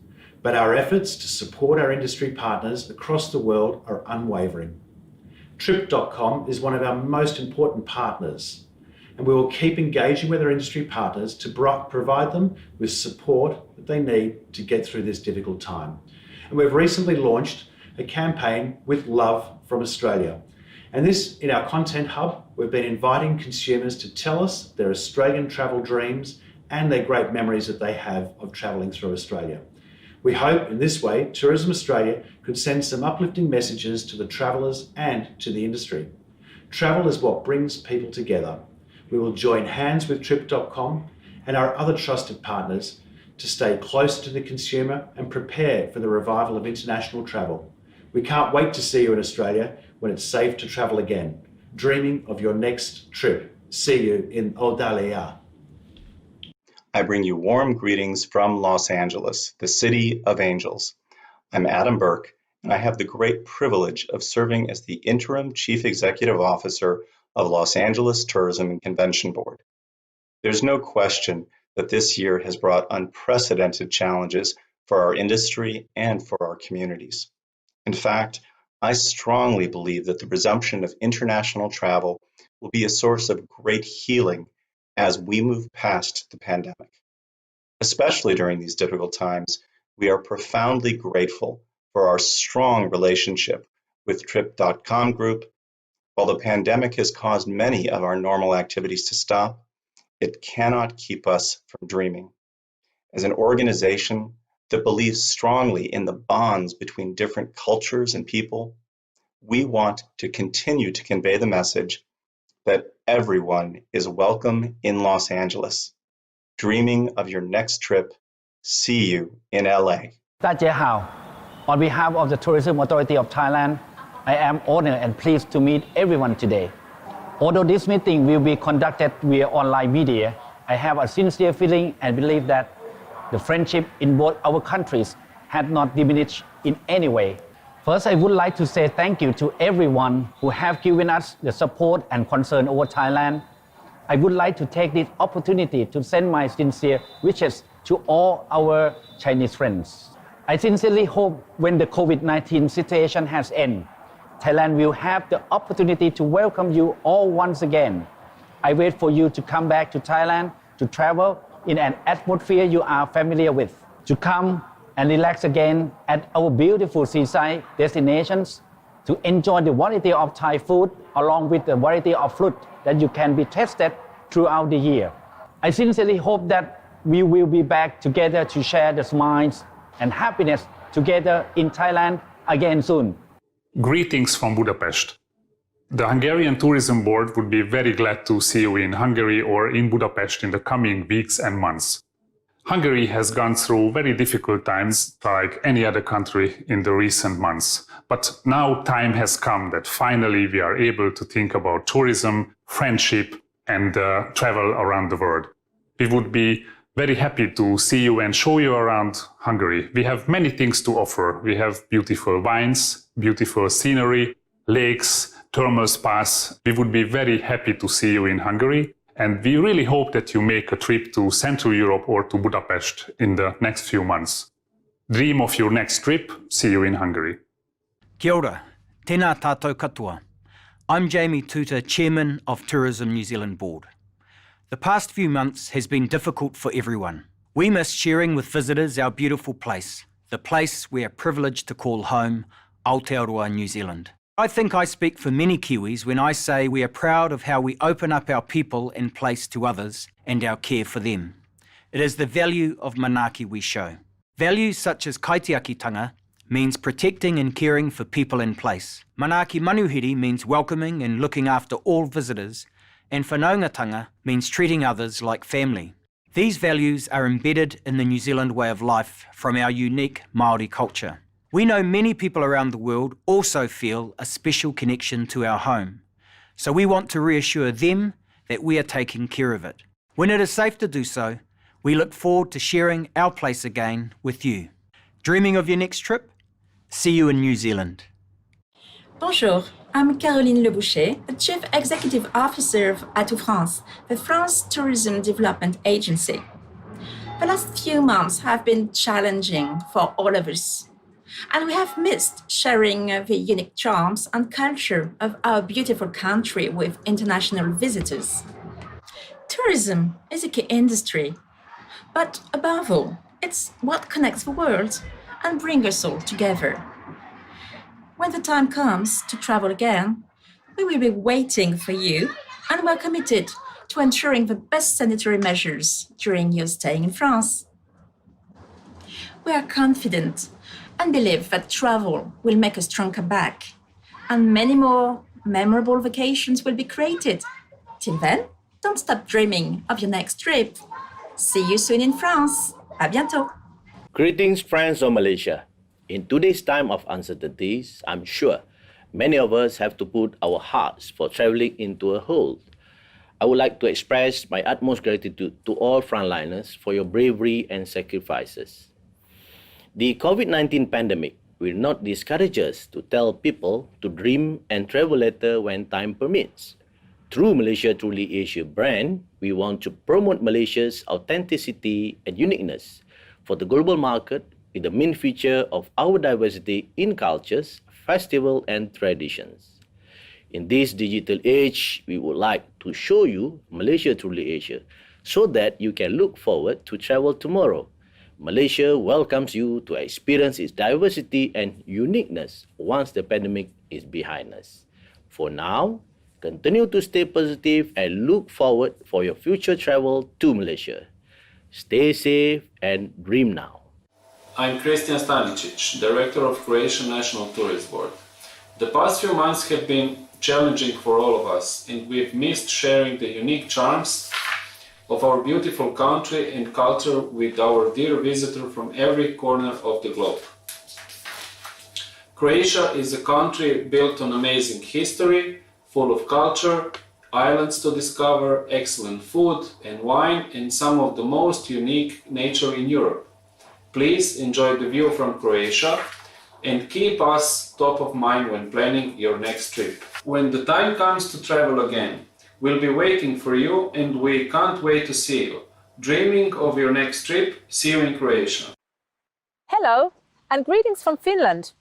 but our efforts to support our industry partners across the world are unwavering. Trip.com is one of our most important partners, and we will keep engaging with our industry partners to provide them with support that they need to get through this difficult time. And we've recently launched a campaign with love from Australia. And this, in our content hub, we've been inviting consumers to tell us their Australian travel dreams and their great memories that they have of travelling through Australia. We hope in this way, Tourism Australia could send some uplifting messages to the travellers and to the industry. Travel is what brings people together. We will join hands with Trip.com and our other trusted partners to stay close to the consumer and prepare for the revival of international travel. We can't wait to see you in Australia when it's safe to travel again, dreaming of your next trip see you in Audalia. I bring you warm greetings from Los Angeles, the city of angels. I'm Adam Burke, and I have the great privilege of serving as the interim Chief Executive Officer of Los Angeles Tourism and Convention Board. There's no question that this year has brought unprecedented challenges for our industry and for our communities. In fact, I strongly believe that the resumption of international travel will be a source of great healing as we move past the pandemic. Especially during these difficult times, we are profoundly grateful for our strong relationship with Trip.com Group. While the pandemic has caused many of our normal activities to stop, it cannot keep us from dreaming. As an organization that believes strongly in the bonds between different cultures and people, we want to continue to convey the message that everyone is welcome in Los Angeles. Dreaming of your next trip, see you in LA. 大家好. On behalf of the Tourism Authority of Thailand, I am honored and pleased to meet everyone today. Although this meeting will be conducted via online media, I have a sincere feeling and believe that the friendship in both our countries had not diminished in any way. First, I would like to say thank you to everyone who have given us the support and concern over Thailand. I would like to take this opportunity to send my sincere wishes to all our Chinese friends. I sincerely hope when the COVID-19 situation has ended, Thailand will have the opportunity to welcome you all once again. I wait for you to come back to Thailand to travel in an atmosphere you are familiar with, to come and relax again at our beautiful seaside destinations, to enjoy the variety of Thai food along with the variety of fruit that you can be tasted throughout the year. I sincerely hope that we will be back together to share the smiles and happiness together in Thailand again soon. Greetings from Budapest. The Hungarian Tourism Board would be very glad to see you in Hungary or in Budapest in the coming weeks and months. Hungary has gone through very difficult times like any other country in the recent months. But now time has come that finally we are able to think about tourism, friendship, and travel around the world. We would be very happy to see you and show you around Hungary. We have many things to offer. We have beautiful wines, beautiful scenery, lakes, thermal spas. We would be very happy to see you in Hungary. And we really hope that you make a trip to Central Europe or to Budapest in the next few months. Dream of your next trip. See you in Hungary. Kia ora, tēnā tātou katoa. I'm Jamie Tuta, Chairman of Tourism New Zealand Board. The past few months has been difficult for everyone. We miss sharing with visitors our beautiful place, the place we are privileged to call home, Aotearoa, New Zealand. I think I speak for many Kiwis when I say we are proud of how we open up our people and place to others and our care for them. It is the value of manaaki we show. Values such as kaitiakitanga means protecting and caring for people in place. Manaaki manuhiri means welcoming and looking after all visitors, and whanaungatanga means treating others like family. These values are embedded in the New Zealand way of life from our unique Māori culture. We know many people around the world also feel a special connection to our home, so we want to reassure them that we are taking care of it. When it is safe to do so, we look forward to sharing our place again with you. Dreaming of your next trip? See you in New Zealand. Bonjour, I'm Caroline Leboucher, the Chief Executive Officer of Atout France, the France Tourism Development Agency. The last few months have been challenging for all of us, and we have missed sharing the unique charms and culture of our beautiful country with international visitors. Tourism is a key industry, but above all, it's what connects the world and brings us all together. When the time comes to travel again, we will be waiting for you, and we're committed to ensuring the best sanitary measures during your stay in France. We are confident and believe that travel will make a strong comeback, and many more memorable vacations will be created. Till then, don't stop dreaming of your next trip. See you soon in France. À bientôt. Greetings, friends of Malaysia. In today's time of uncertainties, I'm sure many of us have to put our hearts for traveling into a hold. I would like to express my utmost gratitude to all frontliners for your bravery and sacrifices. The COVID-19 pandemic will not discourage us to tell people to dream and travel later when time permits. Through Malaysia Truly Asia brand, we want to promote Malaysia's authenticity and uniqueness for the global market with the main feature of our diversity in cultures, festivals, and traditions. In this digital age, we would like to show you Malaysia Truly Asia so that you can look forward to travel tomorrow. Malaysia welcomes you to experience its diversity and uniqueness once the pandemic is behind us. For now, continue to stay positive and look forward for your future travel to Malaysia. Stay safe and dream now. I'm Christian Stanicic, Director of Croatian National Tourist Board. The past few months have been challenging for all of us, and we've missed sharing the unique charms of our beautiful country and culture with our dear visitor from every corner of the globe. Croatia is a country built on amazing history, full of culture, islands to discover, excellent food and wine, and some of the most unique nature in Europe. Please enjoy the view from Croatia and keep us top of mind when planning your next trip. When the time comes to travel again, we'll be waiting for you and we can't wait to see you. Dreaming of your next trip, see you in Croatia. Hello and greetings from Finland.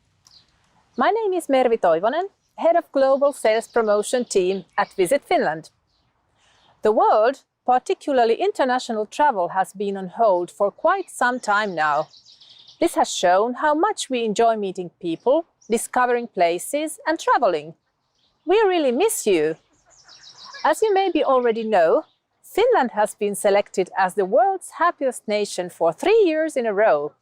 My name is Mervi Toivonen, Head of Global Sales Promotion Team at Visit Finland. The world, particularly international travel, has been on hold for quite some time now. This has shown how much we enjoy meeting people, discovering places and traveling. We really miss you. As you maybe already know, Finland has been selected as the world's happiest nation for 3 years in a row.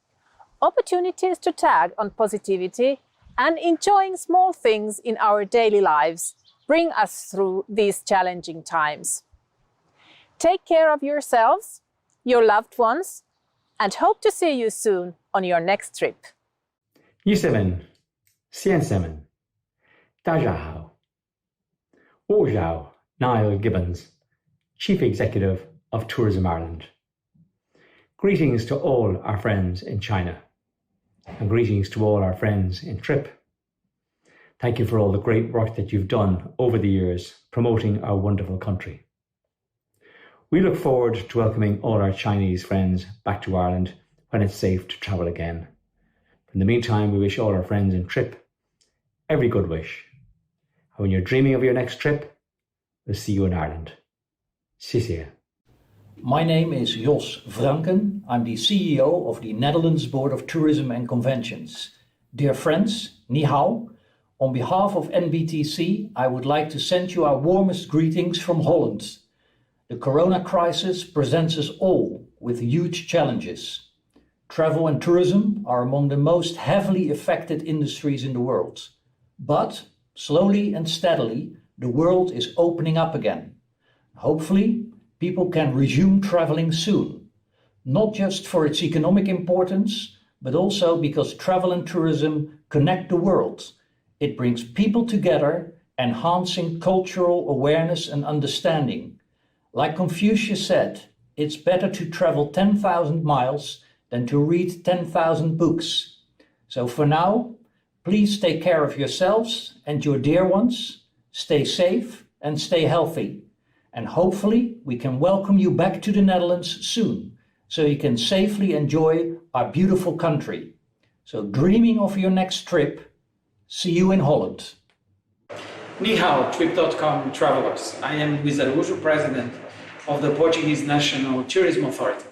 Opportunities to tag on positivity and enjoying small things in our daily lives bring us through these challenging times. Take care of yourselves, your loved ones, and hope to see you soon on your next trip. 7. 先生们，大家好。我叫 Niall Gibbons, Chief Executive of Tourism Ireland. Greetings to all our friends in China, and greetings to all our friends in Trip. Thank you for all the great work that you've done over the years promoting our wonderful country. We look forward to welcoming all our Chinese friends back to Ireland when it's safe to travel again. In the meantime, we wish all our friends in Trip every good wish. And when you're dreaming of your next trip, we'll see you in Ireland. 谢谢. My name is Jos Franken. I'm the CEO of the Netherlands Board of Tourism and Conventions. Dear friends, ni hao. On behalf of NBTC, I would like to send you our warmest greetings from Holland. The corona crisis presents us all with huge challenges. Travel and tourism are among the most heavily affected industries in the world. But slowly and steadily, the world is opening up again. Hopefully, people can resume traveling soon, not just for its economic importance, but also because travel and tourism connect the world. It brings people together, enhancing cultural awareness and understanding. Like Confucius said, it's better to travel 10,000 miles than to read 10,000 books. So for now, please take care of yourselves and your dear ones, stay safe and stay healthy. And hopefully we can welcome you back to the Netherlands soon, so you can safely enjoy our beautiful country. So dreaming of your next trip, see you in Holland. Ni hao, Trip.com travelers. I am Luís Araújo, President of the Portuguese National Tourism Authority.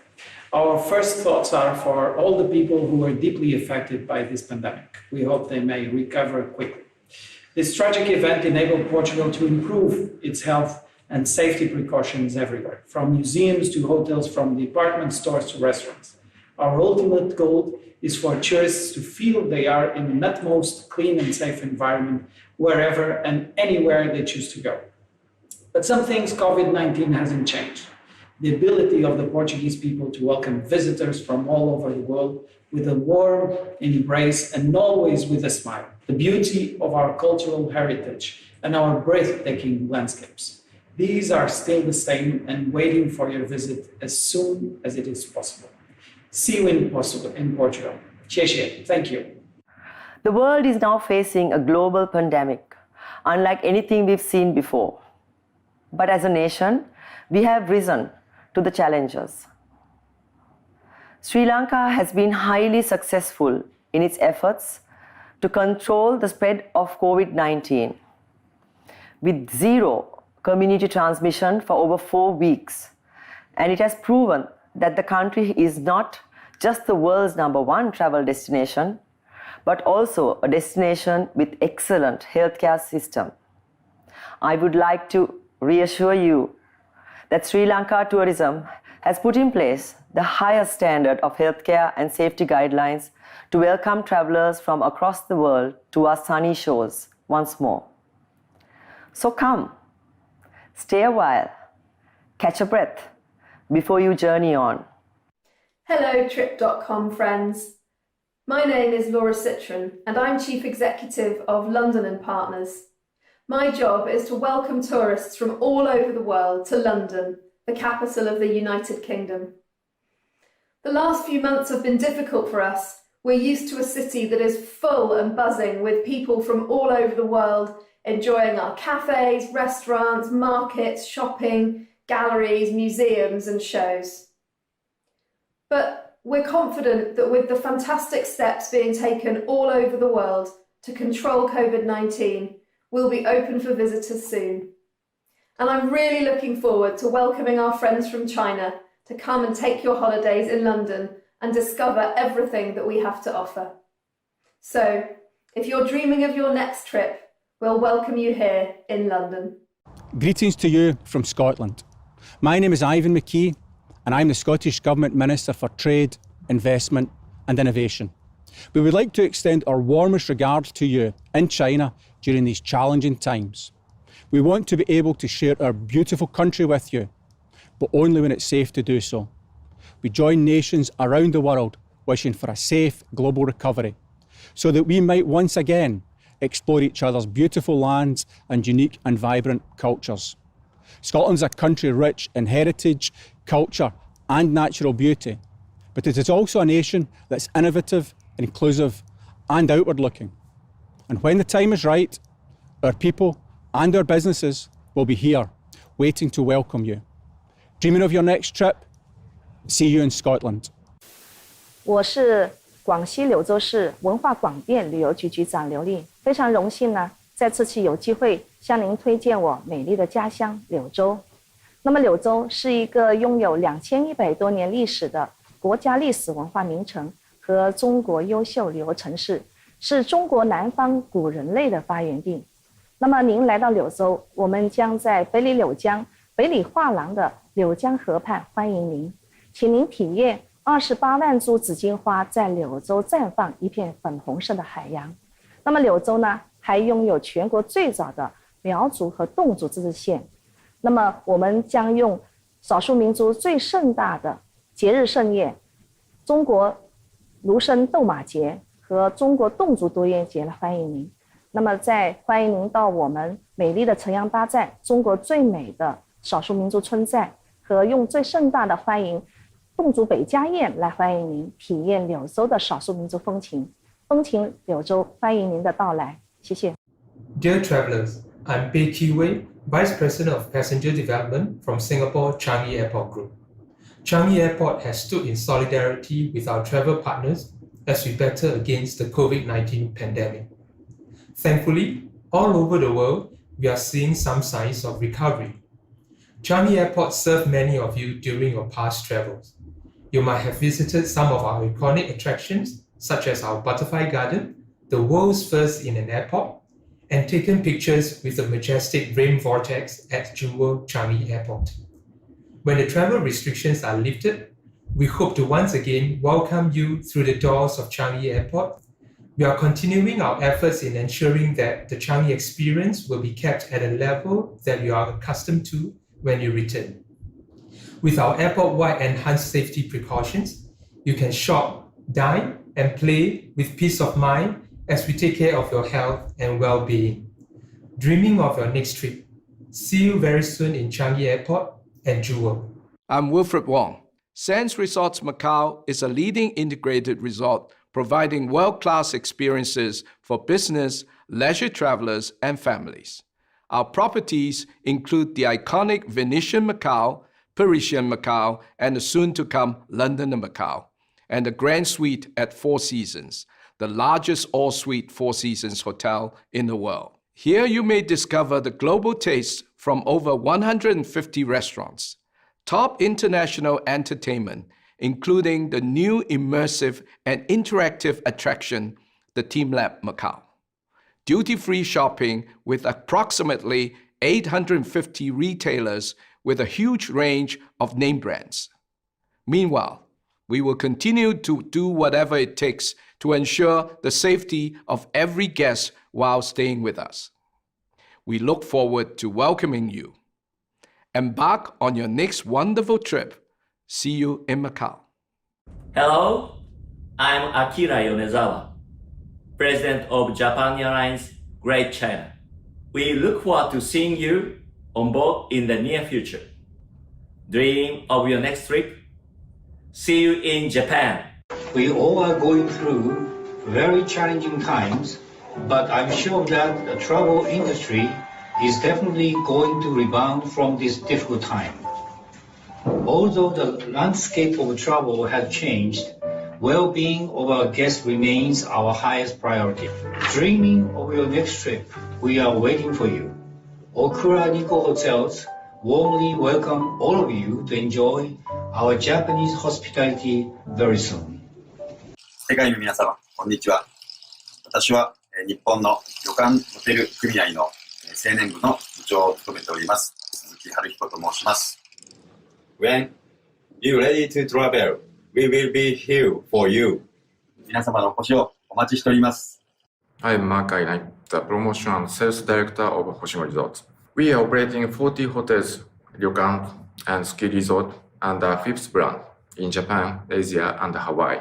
Our first thoughts are for all the people who are deeply affected by this pandemic. We hope they may recover quickly. This tragic event enabled Portugal to improve its health and safety precautions everywhere, from museums to hotels, from department stores to restaurants. Our ultimate goal is for tourists to feel they are in an utmost clean and safe environment wherever and anywhere they choose to go. But some things COVID-19 hasn't changed. The ability of the Portuguese people to welcome visitors from all over the world with a warm embrace and always with a smile. The beauty of our cultural heritage and our breathtaking landscapes. These are still the same and waiting for your visit as soon as it is possible. See you in Portugal. 谢谢. Thank you. The world is now facing a global pandemic, unlike anything we've seen before. But as a nation, we have risen to the challenges. Sri Lanka has been highly successful in its efforts to control the spread of COVID-19, with zero community transmission for over 4 weeks. And it has proven that the country is not just the world's #1 travel destination, but also a destination with excellent healthcare system. I would like to reassure you that Sri Lanka Tourism has put in place the highest standard of healthcare and safety guidelines to welcome travelers from across the world to our sunny shores once more. So come, stay a while, catch a breath before you journey on. Hello Trip.com friends. My name is Laura Citron and I'm Chief Executive of London & Partners. My job is to welcome tourists from all over the world to London, the capital of the United Kingdom. The last few months have been difficult for us. We're used to a city that is full and buzzing with people from all over the world enjoying our cafes, restaurants, markets, shopping, galleries, museums and shows. But we're confident that with the fantastic steps being taken all over the world to control COVID-19, we'll be open for visitors soon. And I'm really looking forward to welcoming our friends from China to come and take your holidays in London and discover everything that we have to offer. So, if you're dreaming of your next trip, we'll welcome you here in London. Greetings to you from Scotland. My name is Ivan McKee and I'm the Scottish Government Minister for Trade, Investment and Innovation. We would like to extend our warmest regards to you in China during these challenging times. We want to be able to share our beautiful country with you, but only when it's safe to do so. We join nations around the world wishing for a safe global recovery, so that we might once again explore each other's beautiful lands and unique and vibrant cultures. Scotland's a country rich in heritage, culture and natural beauty, but it is also a nation that's innovative, inclusive and outward looking. And when the time is right, our people and our businesses will be here, waiting to welcome you. Dreaming of your next trip? See you in Scotland. 我是广西柳州市文化广电旅游局局长刘丽，非常荣幸呢，在这次有机会向您推荐我美丽的家乡柳州。那么柳州是一个拥有2100多年历史的国家历史文化名城和中国优秀旅游城市，是中国南方古人类的发源地。那么您来到柳州，我们将在北里柳江、北里画廊的柳江河畔欢迎您，请您体验28万株紫荆花在柳州绽放一片粉红色的海洋。那么柳州呢，还拥有全国最早的苗族和侗族自治县。那么我们将用少数民族最盛大的节日盛宴中国芦笙斗马节和中国侗族多元节来欢迎您。那么再欢迎您到我们美丽的城阳八寨，中国最美的少数民族村寨，和用最盛大的欢迎侗族北家宴来欢迎您，体验柳州的少数民族风情。风情柳州，欢迎您的到来，谢谢。 Dear travelers, I'm Pei Ki Wei, Vice President of Passenger Development from Singapore Changi Airport Group. Changi Airport has stood in solidarity with our travel partners as we battle against the COVID-19 pandemic. Thankfully, all over the world, we are seeing some signs of recovery. Changi Airport served many of you during your past travels. You might have visited some of our iconic attractions, such as our Butterfly Garden, the world's first in an airport, and taken pictures with the majestic rain vortex at Jewel Changi Airport. When the travel restrictions are lifted, we hope to once again welcome you through the doors of Changi Airport. We are continuing our efforts in ensuring that the Changi experience will be kept at a level that you are accustomed to when you return. With our airport-wide enhanced safety precautions, you can shop, dine, and play with peace of mind as we take care of your health and well-being. Dreaming of your next trip? See you very soon in Changi Airport and Jewel. I'm Wilfred Wong. Sands Resorts Macau is a leading integrated resort providing world-class experiences for business, leisure travelers, and families. Our properties include the iconic Venetian Macau, Parisian Macau, and the soon-to-come London Macau, and the Grand Suite at Four Seasons, the largest all-suite Four Seasons hotel in the world. Here you may discover the global taste from over 150 restaurants, top international entertainment, including the new immersive and interactive attraction, the Team Lab Macau. Duty-free shopping with approximately 850 retailers with a huge range of name brands. Meanwhile, we will continue to do whatever it takes to ensure the safety of every guest while staying with us. We look forward to welcoming you. Embark on your next wonderful trip. See you in Macau. Hello, I'm Akira Yonezawa, President of Japan Airlines Great China. We look forward to seeing you on board in the near future. Dream of your next trip. See you in Japan. We all are going through very challenging times, but I'm sure that the travel industry is definitely going to rebound from this difficult time. Although the landscape of travel has changed, well-being of our guests remains our highest priority. Dreaming of your next trip, we are waiting for you. Okura Nikko Hotels warmly welcome all of you to enjoy our Japanese hospitality very soon. 世界の皆様、こんにちは。私は日本の旅館ホテル組合の青年部の部長を務めております、鈴木春彦と申します。When you're ready to travel, we will be here for you. 皆様のお越しをお待ちしております。I'm Mark Ainai, the Promotion and Sales Director of Hoshima Resorts. We are operating 40 hotels, ryokan, and ski resort under fifth brand in Japan, Asia, and Hawaii.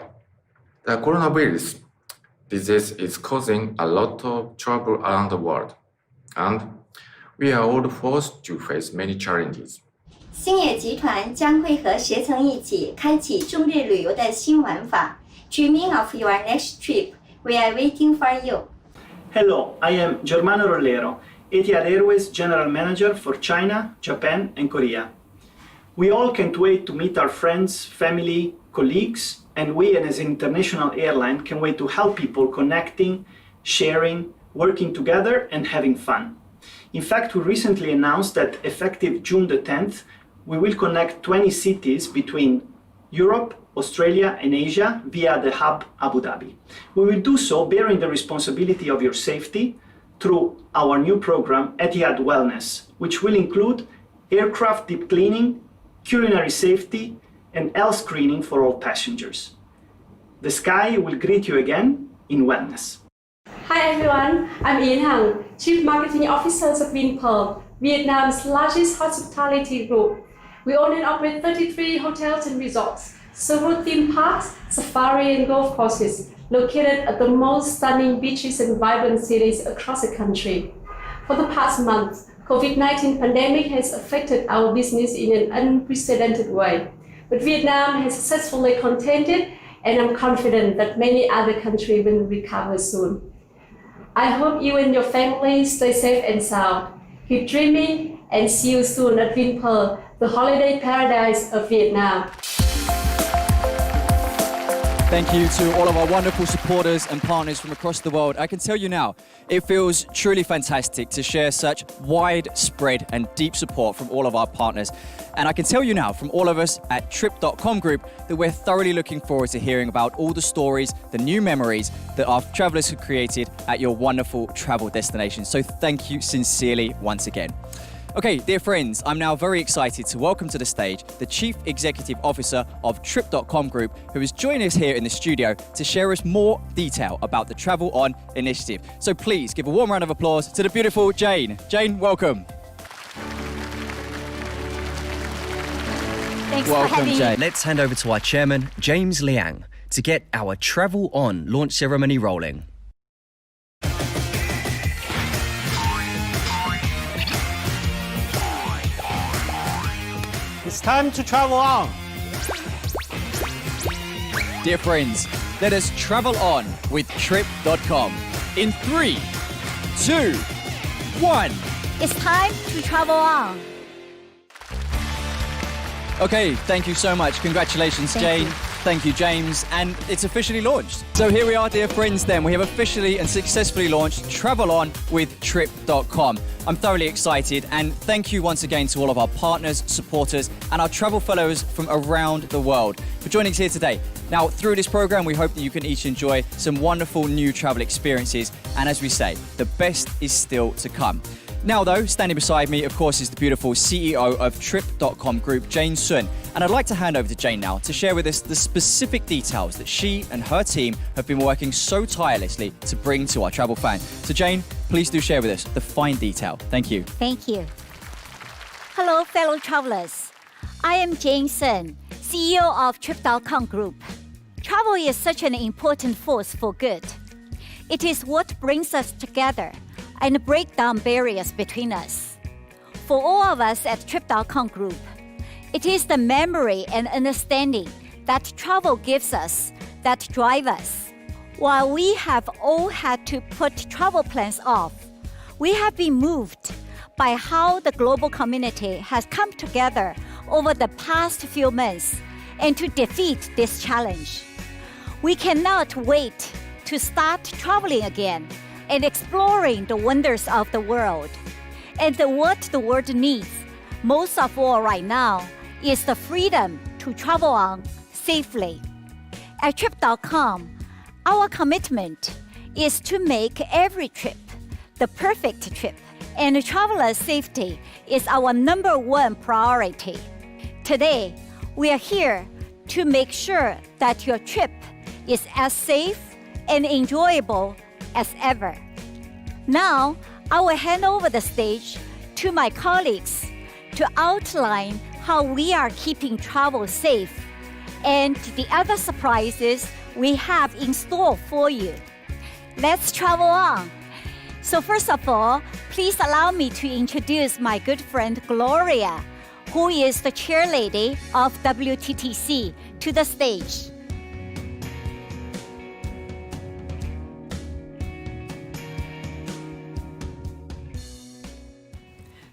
The coronavirus disease is causing a lot of trouble around the world, and we are all forced to face many challenges. 星野集团将会和携程一起开启中日旅游的新玩法。Dreaming of your next trip, we are waiting for you. Hello, I am Germano Rollero, Etihad Airways General Manager for China, Japan, and Korea. We all can't wait to meet our friends, family, colleagues, and we as an international airline can wait to help people connecting, sharing, working together, and having fun. In fact, we recently announced that effective June the 10th, we will connect 20 cities between Europe, Australia, and Asia via the hub Abu Dhabi. We will do so bearing the responsibility of your safety through our new program, Etihad Wellness, which will include aircraft deep cleaning, culinary safety, and health screening for all passengers. The sky will greet you again in wellness. Hi everyone, I'm Yin Hang, Chief Marketing Officer of Vinpearl, Vietnam's largest hospitality group. We own and operate 33 hotels and resorts, several theme parks, safari and golf courses, located at the most stunning beaches and vibrant cities across the country. For the past month, COVID-19 pandemic has affected our business in an unprecedented way. But Vietnam has successfully contained it, and I'm confident that many other countries will recover soon. I hope you and your family stay safe and sound. Keep dreaming and see you soon at Vinpearl, the holiday paradise of Vietnam. Thank you to all of our wonderful supporters and partners from across the world. I can tell you now, it feels truly fantastic to share such widespread and deep support from all of our partners. And I can tell you now, from all of us at Trip.com Group, that we're thoroughly looking forward to hearing about all the stories, the new memories that our travellers have created at your wonderful travel destination. So thank you sincerely once again. Okay, dear friends, I'm now very excited to welcome to the stage the Chief Executive Officer of Trip.com Group, who is joining us here in the studio to share us more detail about the Travel On initiative. So please give a warm round of applause to the beautiful Jane. Jane, welcome. Thanks Welcome, for having Jane. me. Let's hand over to our chairman, James Liang, to get our Travel On launch ceremony rolling. It's time to travel on. Dear friends, let us travel on with Trip.com. In 3, 2, 1. It's time to travel on. Okay, thank you so much. Congratulations, Jane. Thank you, James. And it's officially launched. So here we are, dear friends, then. We have officially and successfully launched Travel On with Trip.com. I'm thoroughly excited, and thank you once again to all of our partners, supporters, and our travel fellows from around the world for joining us here today. Now, through this program, we hope that you can each enjoy some wonderful new travel experiences. And as we say, the best is still to come. Now, though, standing beside me, of course, is the beautiful CEO of Trip.com Group, Jane Sun. And I'd like to hand over to Jane now to share with us the specific details that she and her team have been working so tirelessly to bring to our travel fans. So, Jane, please do share with us the fine detail. Thank you. Thank you. Hello, fellow travelers. I am Jane Sun, CEO of Trip.com Group. Travel is such an important force for good. It is what brings us together and break down barriers between us. For all of us at Trip.com Group, it is the memory and understanding that travel gives us that drive us. While we have all had to put travel plans off, we have been moved by how the global community has come together over the past few months and to defeat this challenge. We cannot wait to start traveling again and exploring the wonders of the world. And what the world needs most of all right now is the freedom to travel on safely. At Trip.com, our commitment is to make every trip the perfect trip, and traveler safety is our #1 priority. Today, we are here to make sure that your trip is as safe and enjoyable as ever. Now, I will hand over the stage to my colleagues to outline how we are keeping travel safe and the other surprises we have in store for you. Let's travel on. So first of all, please allow me to introduce my good friend Gloria, who is the chairlady of WTTC, to the stage.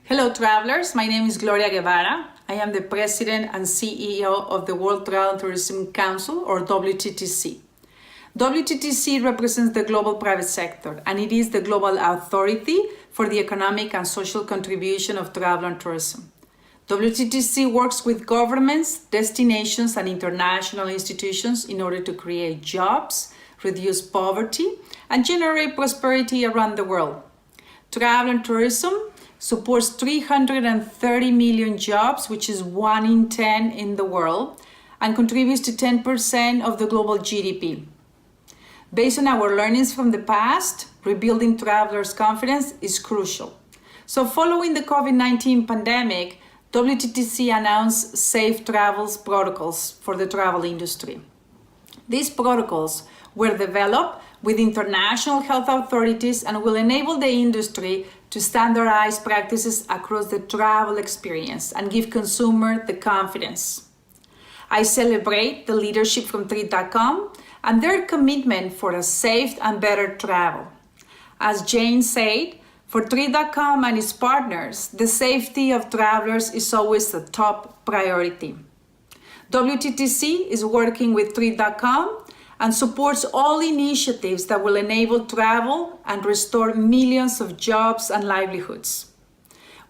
Hello travelers, my name is Gloria Guevara. I am the President and CEO of the World Travel and Tourism Council, or WTTC. WTTC represents the global private sector, and it is the global authority for the economic and social contribution of travel and tourism. WTTC works with governments, destinations, and international institutions in order to create jobs, reduce poverty, and generate prosperity around the world. Travel and tourism supports 330 million jobs, which is 1 in 10 in the world, and contributes to 10% of the global GDP. Based on our learnings from the past, rebuilding travelers' confidence is crucial. So following the COVID-19 pandemic, WTTC announced safe travels protocols for the travel industry. These protocols were developed with international health authorities and will enable the industry to standardize practices across the travel experience and give consumers the confidence. I celebrate the leadership from Trip.com and their commitment for a safe and better travel. As Jane said, for Trip.com and its partners, the safety of travelers is always a top priority. WTTC is working with Trip.com and supports all initiatives that will enable travel and restore millions of jobs and livelihoods.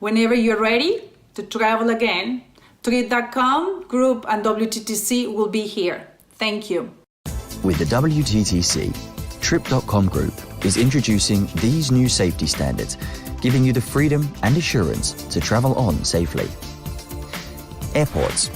Whenever you're ready to travel again, Trip.com Group and WTTC will be here. Thank you. With the WTTC, Trip.com Group is introducing these new safety standards, giving you the freedom and assurance to travel on safely. Airports.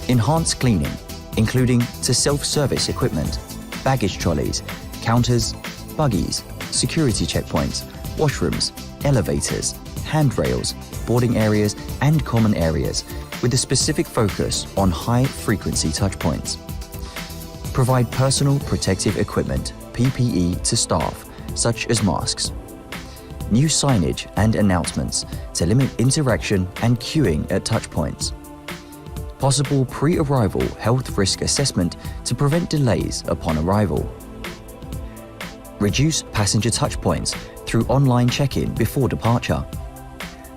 Enhanced cleaning, including to self-service equipment, baggage trolleys, counters, buggies, security checkpoints, washrooms, elevators, handrails, boarding areas, and common areas, with a specific focus on high-frequency touchpoints. Provide personal protective equipment, PPE, to staff, such as masks. New signage and announcements to limit interaction and queuing at touchpoints. possible pre-arrival health risk assessment to prevent delays upon arrival. Reduce passenger touchpoints through online check-in before departure.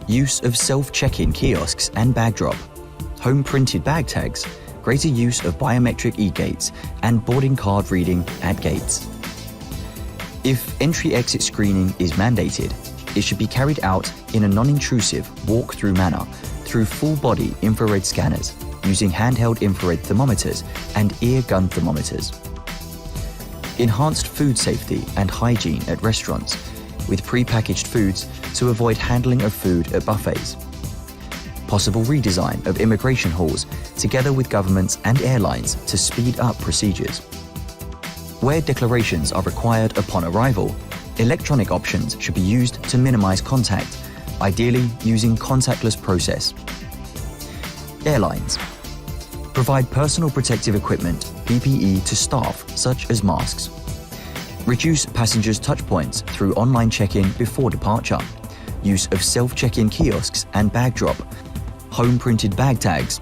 Use of self-check-in kiosks and bag drop, home-printed bag tags, greater use of biometric e-gates and boarding card reading at gates. If entry-exit screening is mandated, it should be carried out in a non-intrusive walk-through manner through full-body infrared scanners using handheld infrared thermometers and ear gun thermometers. Enhanced food safety and hygiene at restaurants with pre-packaged foods to avoid handling of food at buffets. Possible redesign of immigration halls together with governments and airlines to speed up procedures. Where declarations are required upon arrival, electronic options should be used to minimize contact, ideally using contactless process. Airlines. Provide personal protective equipment, PPE, to staff, such as masks. Reduce passengers' touchpoints through online check-in before departure, use of self-check-in kiosks and bag drop, home-printed bag tags,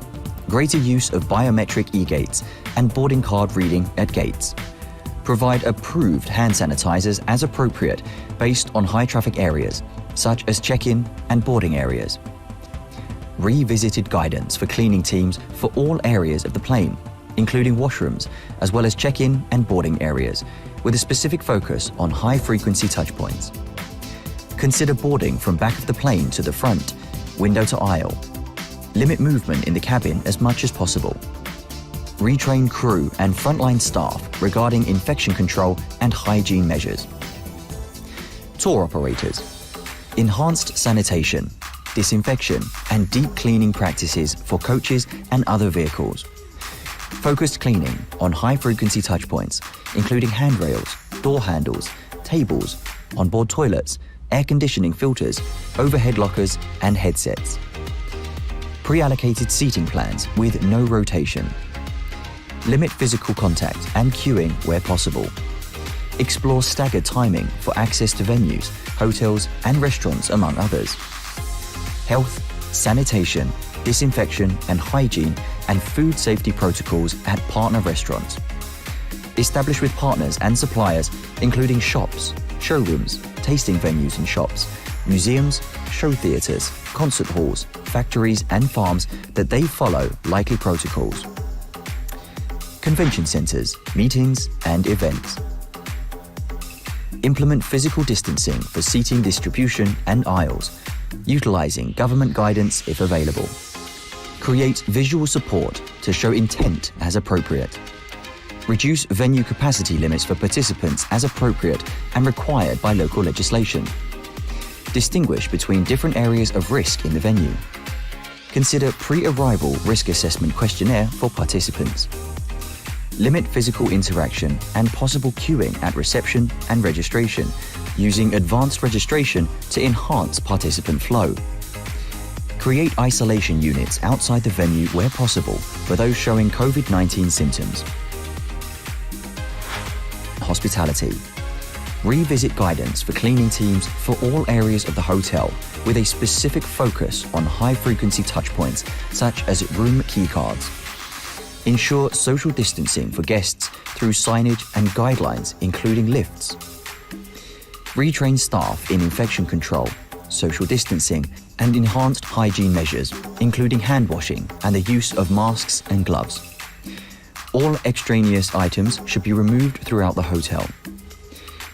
greater use of biometric e-gates and boarding card reading at gates. Provide approved hand sanitizers as appropriate based on high-traffic areas, such as check-in and boarding areas. Revisited guidance for cleaning teams for all areas of the plane, including washrooms, as well as check-in and boarding areas, with a specific focus on high-frequency touchpoints. Consider boarding from back of the plane to the front, window to aisle. Limit movement in the cabin as much as possible. Retrain crew and frontline staff regarding infection control and hygiene measures. Tour operators. Enhanced sanitation, disinfection and deep cleaning practices for coaches and other vehicles. Focused cleaning on high-frequency touchpoints, including handrails, door handles, tables, onboard toilets, air conditioning filters, overhead lockers and headsets. Pre-allocated seating plans with no rotation. Limit physical contact and queuing where possible. Explore staggered timing for access to venues, hotels and restaurants, among others. Health, sanitation, disinfection and hygiene and food safety protocols at partner restaurants. Establish with partners and suppliers, including shops, showrooms, tasting venues and shops, museums, show theatres, concert halls, factories and farms that they follow likely protocols. Convention centres, meetings and events. Implement physical distancing for seating distribution and aisles, utilising government guidance if available. Create visual support to show intent as appropriate. Reduce venue capacity limits for participants as appropriate and required by local legislation. Distinguish between different areas of risk in the venue. Consider pre-arrival risk assessment questionnaire for participants. Limit physical interaction and possible queuing at reception and registration, using advanced registration to enhance participant flow. Create isolation units outside the venue where possible for those showing COVID-19 symptoms. Hospitality. Revisit guidance for cleaning teams for all areas of the hotel with a specific focus on high-frequency touchpoints such as room keycards. Ensure social distancing for guests through signage and guidelines, including lifts. Retrain staff in infection control, social distancing, and enhanced hygiene measures, including hand washing and the use of masks and gloves. All extraneous items should be removed throughout the hotel.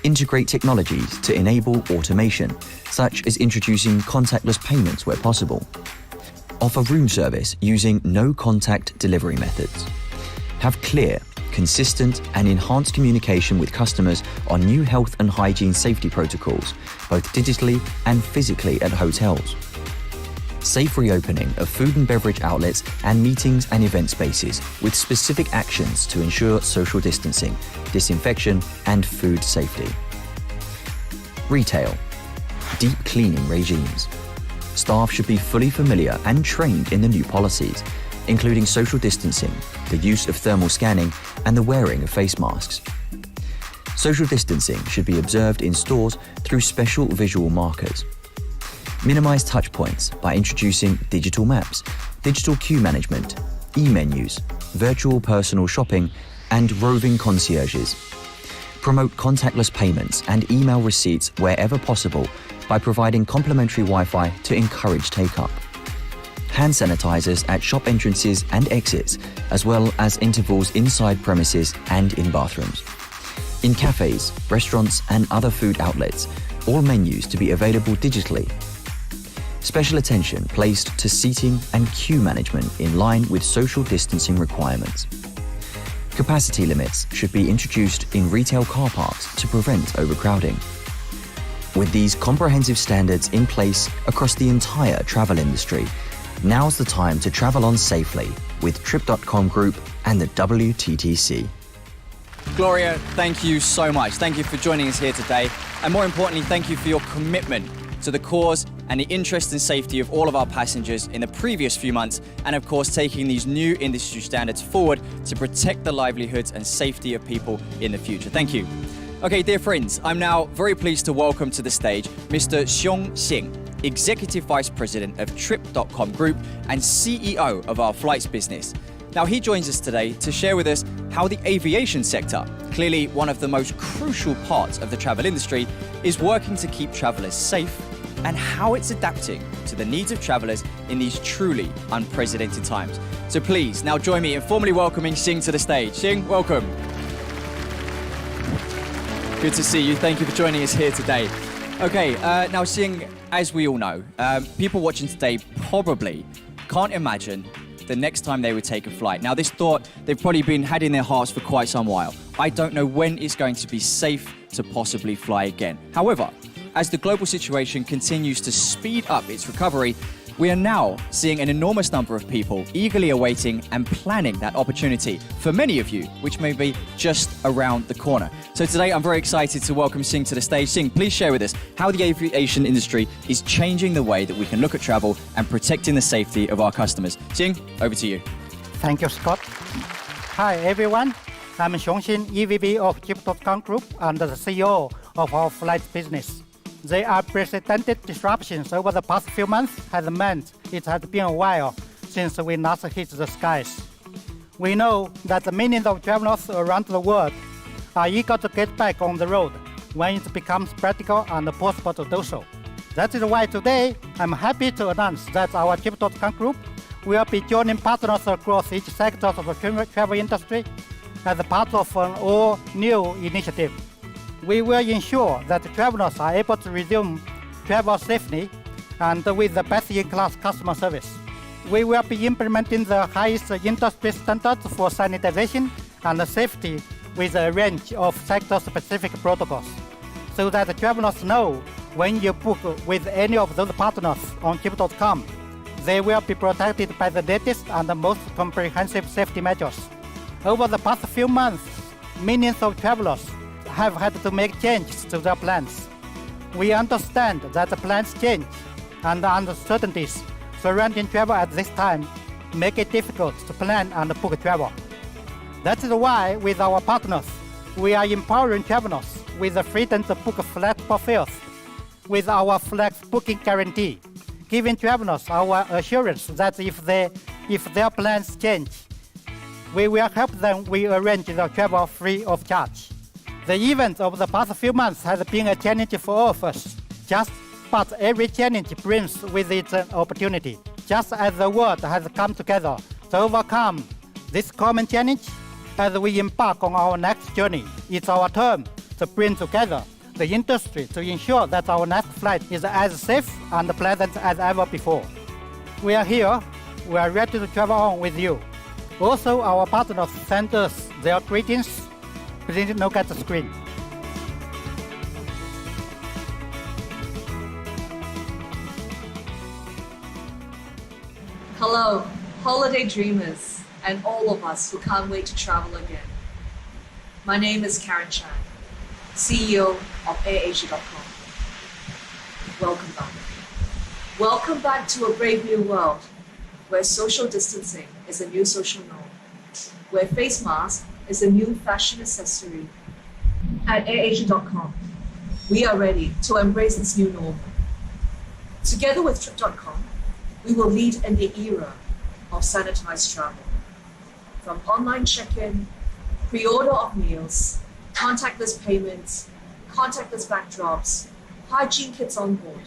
Integrate technologies to enable automation, such as introducing contactless payments where possible. Offer room service using no-contact delivery methods. Have clear, consistent and enhanced communication with customers on new health and hygiene safety protocols, both digitally and physically at hotels. Safe reopening of food and beverage outlets and meetings and event spaces with specific actions to ensure social distancing, disinfection and food safety. Retail. Deep cleaning regimes. Staff should be fully familiar and trained in the new policies, including social distancing, the use of thermal scanning, and the wearing of face masks. Social distancing should be observed in stores through special visual markers. Minimize touch points by introducing digital maps, digital queue management, e-menus, virtual personal shopping, and roving concierges. Promote contactless payments and email receipts wherever possible by providing complimentary Wi-Fi to encourage take-up. Hand sanitizers at shop entrances and exits, as well as intervals inside premises and in bathrooms. In cafes, restaurants, and other food outlets, all menus to be available digitally. Special attention placed to seating and queue management in line with social distancing requirements. Capacity limits should be introduced in retail car parks to prevent overcrowding. With these comprehensive standards in place across the entire travel industry, now's the time to travel on safely with Trip.com Group and the WTTC. Gloria, thank you so much. Thank you for joining us here today. And more importantly, thank you for your commitment to the cause and the interest and safety of all of our passengers in the previous few months, and of course taking these new industry standards forward to protect the livelihoods and safety of people in the future. Thank you. Okay, dear friends, I'm now very pleased to welcome to the stage Mr. Xiong Xing, Executive Vice President of Trip.com Group and CEO of our flights business. Now, he joins us today to share with us how the aviation sector, clearly one of the most crucial parts of the travel industry, is working to keep travellers safe and how it's adapting to the needs of travellers in these truly unprecedented times. So please, now join me in formally welcoming Xing to the stage. Xing, welcome. Good to see you. Thank you for joining us here today. Okay, now Xing, as we all know, people watching today probably can't imagine the next time they would take a flight. Now, this thought they've probably been had in their hearts for quite some while. I don't know when it's going to be safe to possibly fly again. However, as the global situation continues to speed up its recovery, we are now seeing an enormous number of people eagerly awaiting and planning that opportunity for many of you, which may be just around the corner. So today I'm very excited to welcome Xing to the stage. Xing, please share with us how the aviation industry is changing the way that we can look at travel and protecting the safety of our customers. Xing, over to you. Thank you, Scott. Hi, everyone. I'm Xiong Xing, EVP of Trip.com Group and the CEO of our flight business. The unprecedented disruptions over the past few months has meant it has been a while since we last hit the skies. We know that millions of travelers around the world are eager to get back on the road when it becomes practical and possible to do so. That is why today I'm happy to announce that our Trip.com Group will be joining partners across each sector of the travel industry as part of an all-new initiative. We will ensure that travelers are able to resume travel safely and with the best-in-class customer service. We will be implementing the highest industry standards for sanitization and safety with a range of sector-specific protocols, so that travelers know when you book with any of those partners on Trip.com, they will be protected by the latest and the most comprehensive safety measures. Over the past few months, millions of travelers have had to make changes to their plans. We understand that the plans change and the uncertainties surrounding travel at this time make it difficult to plan and book travel. That is why, with our partners, we are empowering travelers with the freedom to book flexible fares with our flex booking guarantee, giving travelers our assurance that if their plans change, we will help them rearrange their travel free of charge. The events of the past few months has been a challenge for all of us. But every challenge brings with it an opportunity. Just as the world has come together to overcome this common challenge, as we embark on our next journey, it's our turn to bring together the industry to ensure that our next flight is as safe and pleasant as ever before. We are here. We are ready to travel on with you. Also, our partners send us their greetings. Please look at the screen. Hello, holiday dreamers, and all of us who can't wait to travel again. My name is Karen Chan, CEO of AirAsia.com. Welcome back. Welcome back to a brave new world where social distancing is a new social norm, where face mask is a new fashion accessory. At AirAsia.com, we are ready to embrace this new norm. Together with Trip.com, we will lead in the era of sanitized travel. from online check-in, pre-order of meals, contactless payments, contactless backdrops, hygiene kits on board.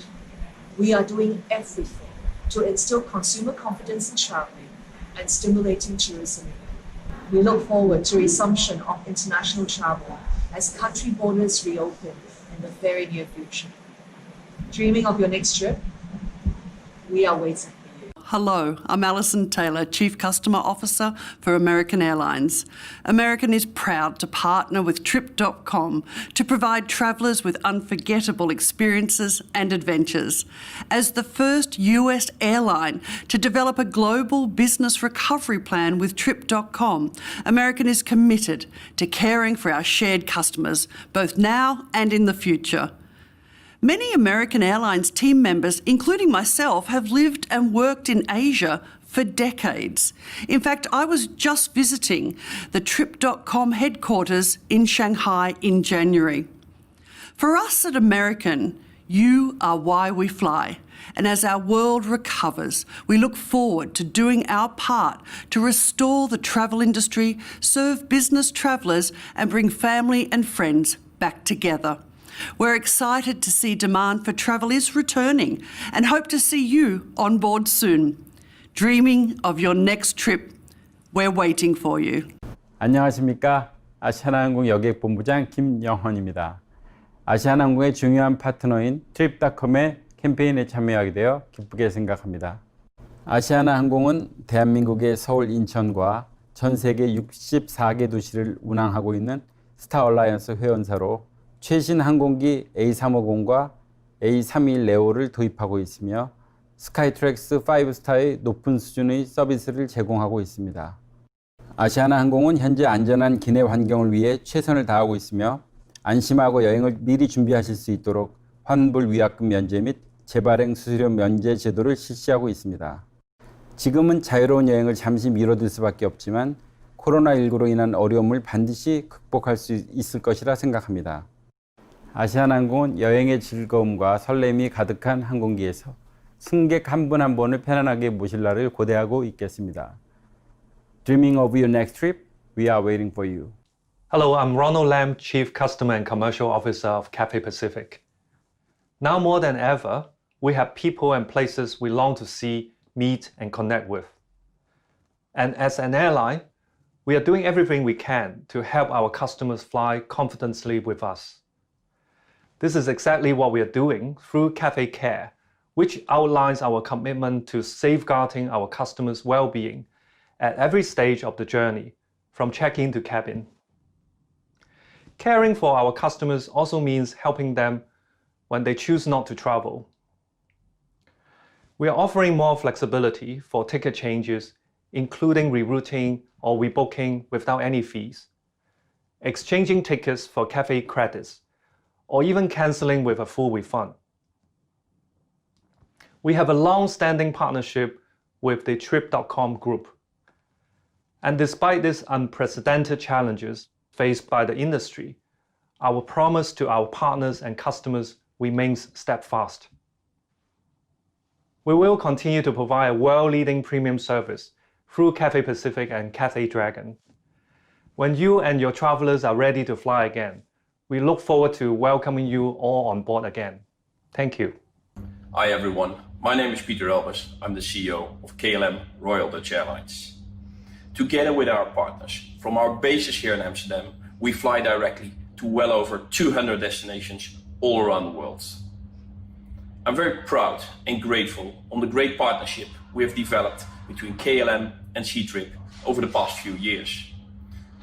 We are doing everything to instill consumer confidence in traveling and stimulating tourism. We look forward to resumption of international travel as country borders reopen in the very near future. Dreaming of your next trip? We are waiting. Hello, I'm Alison Taylor, Chief Customer Officer for American Airlines. American is proud to partner with Trip.com to provide travellers with unforgettable experiences and adventures. As the first US airline to develop a global business recovery plan with Trip.com, American is committed to caring for our shared customers, both now and in the future. Many American Airlines team members, including myself, have lived and worked in Asia for decades. In fact, I was just visiting the Trip.com headquarters in Shanghai in January. For us at American, you are why we fly. And as our world recovers, we look forward to doing our part to restore the travel industry, serve business travellers, and bring family and friends back together. We're excited to see demand for travel is returning and hope to see you on board soon. Dreaming of your next trip, we're waiting for you. 안녕하십니까? 아시아나항공 여객본부장 김영헌입니다. 아시아나항공의 중요한 파트너인 Trip.com의 캠페인에 참여하게 되어 기쁘게 생각합니다. 아시아나항공은 대한민국의 서울, 인천과 전 세계 64개 도시를 운항하고 있는 스타 얼라이언스 회원사로 최신 항공기 A350과 A321 네오를 도입하고 있으며 스카이트랙스 5스타의 높은 수준의 서비스를 제공하고 있습니다. 아시아나항공은 현재 안전한 기내 환경을 위해 최선을 다하고 있으며 안심하고 여행을 미리 준비하실 수 있도록 환불 위약금 면제 및 재발행 수수료 면제 제도를 실시하고 있습니다. 지금은 자유로운 여행을 잠시 미뤄둘 수밖에 없지만 코로나19로 인한 어려움을 반드시 극복할 수 있을 것이라 생각합니다. 아시아나항공은 여행의 즐거움과 설렘이 가득한 항공기에서 승객 한 분 한 분을 편안하게 모실 날을 고대하고 있겠습니다. Dreaming of your next trip, we are waiting for you. Hello, I'm Ronald Lam, Chief Customer and Commercial Officer of Cathay Pacific. Now more than ever, we have people and places we long to see, meet, and connect with. And as an airline, we are doing everything we can to help our customers fly confidently with us. This is exactly what we are doing through Cathay Care, which outlines our commitment to safeguarding our customers' well-being at every stage of the journey, from check-in to cabin. Caring for our customers also means helping them when they choose not to travel. We are offering more flexibility for ticket changes, including rerouting or rebooking without any fees, exchanging tickets for Cathay credits, or even cancelling with a full refund. We have a long-standing partnership with the Trip.com group. And despite these unprecedented challenges faced by the industry, our promise to our partners and customers remains steadfast. We will continue to provide a world-leading premium service through Cathay Pacific and Cathay Dragon. When you and your travelers are ready to fly again, we look forward to welcoming you all on board again. Thank you. Hi everyone, my name is Peter Elbers. I'm the CEO of KLM Royal Dutch Airlines. Together with our partners, from our bases here in Amsterdam, we fly directly to well over 200 destinations all around the world. I'm very proud and grateful on the great partnership we have developed between KLM and Ctrip over the past few years.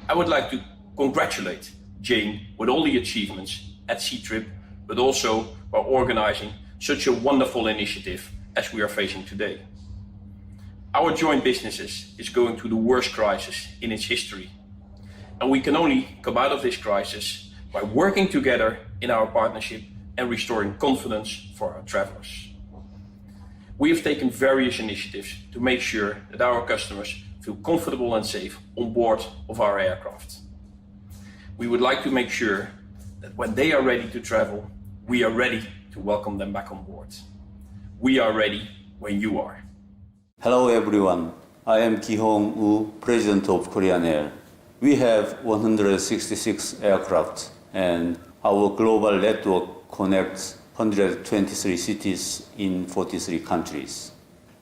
I would like to congratulate Jane with all the achievements at Ctrip, but also by organizing such a wonderful initiative as we are facing today. Our joint businesses is going through the worst crisis in its history, and we can only come out of this crisis by working together in our partnership and restoring confidence for our travelers. We have taken various initiatives to make sure that our customers feel comfortable and safe on board of our aircraft. We would like to make sure that when they are ready to travel, we are ready to welcome them back on board. We are ready when you are. Hello everyone, I am Ki-hong Woo, President of Korean Air. We have 166 aircraft, and our global network connects 123 cities in 43 countries.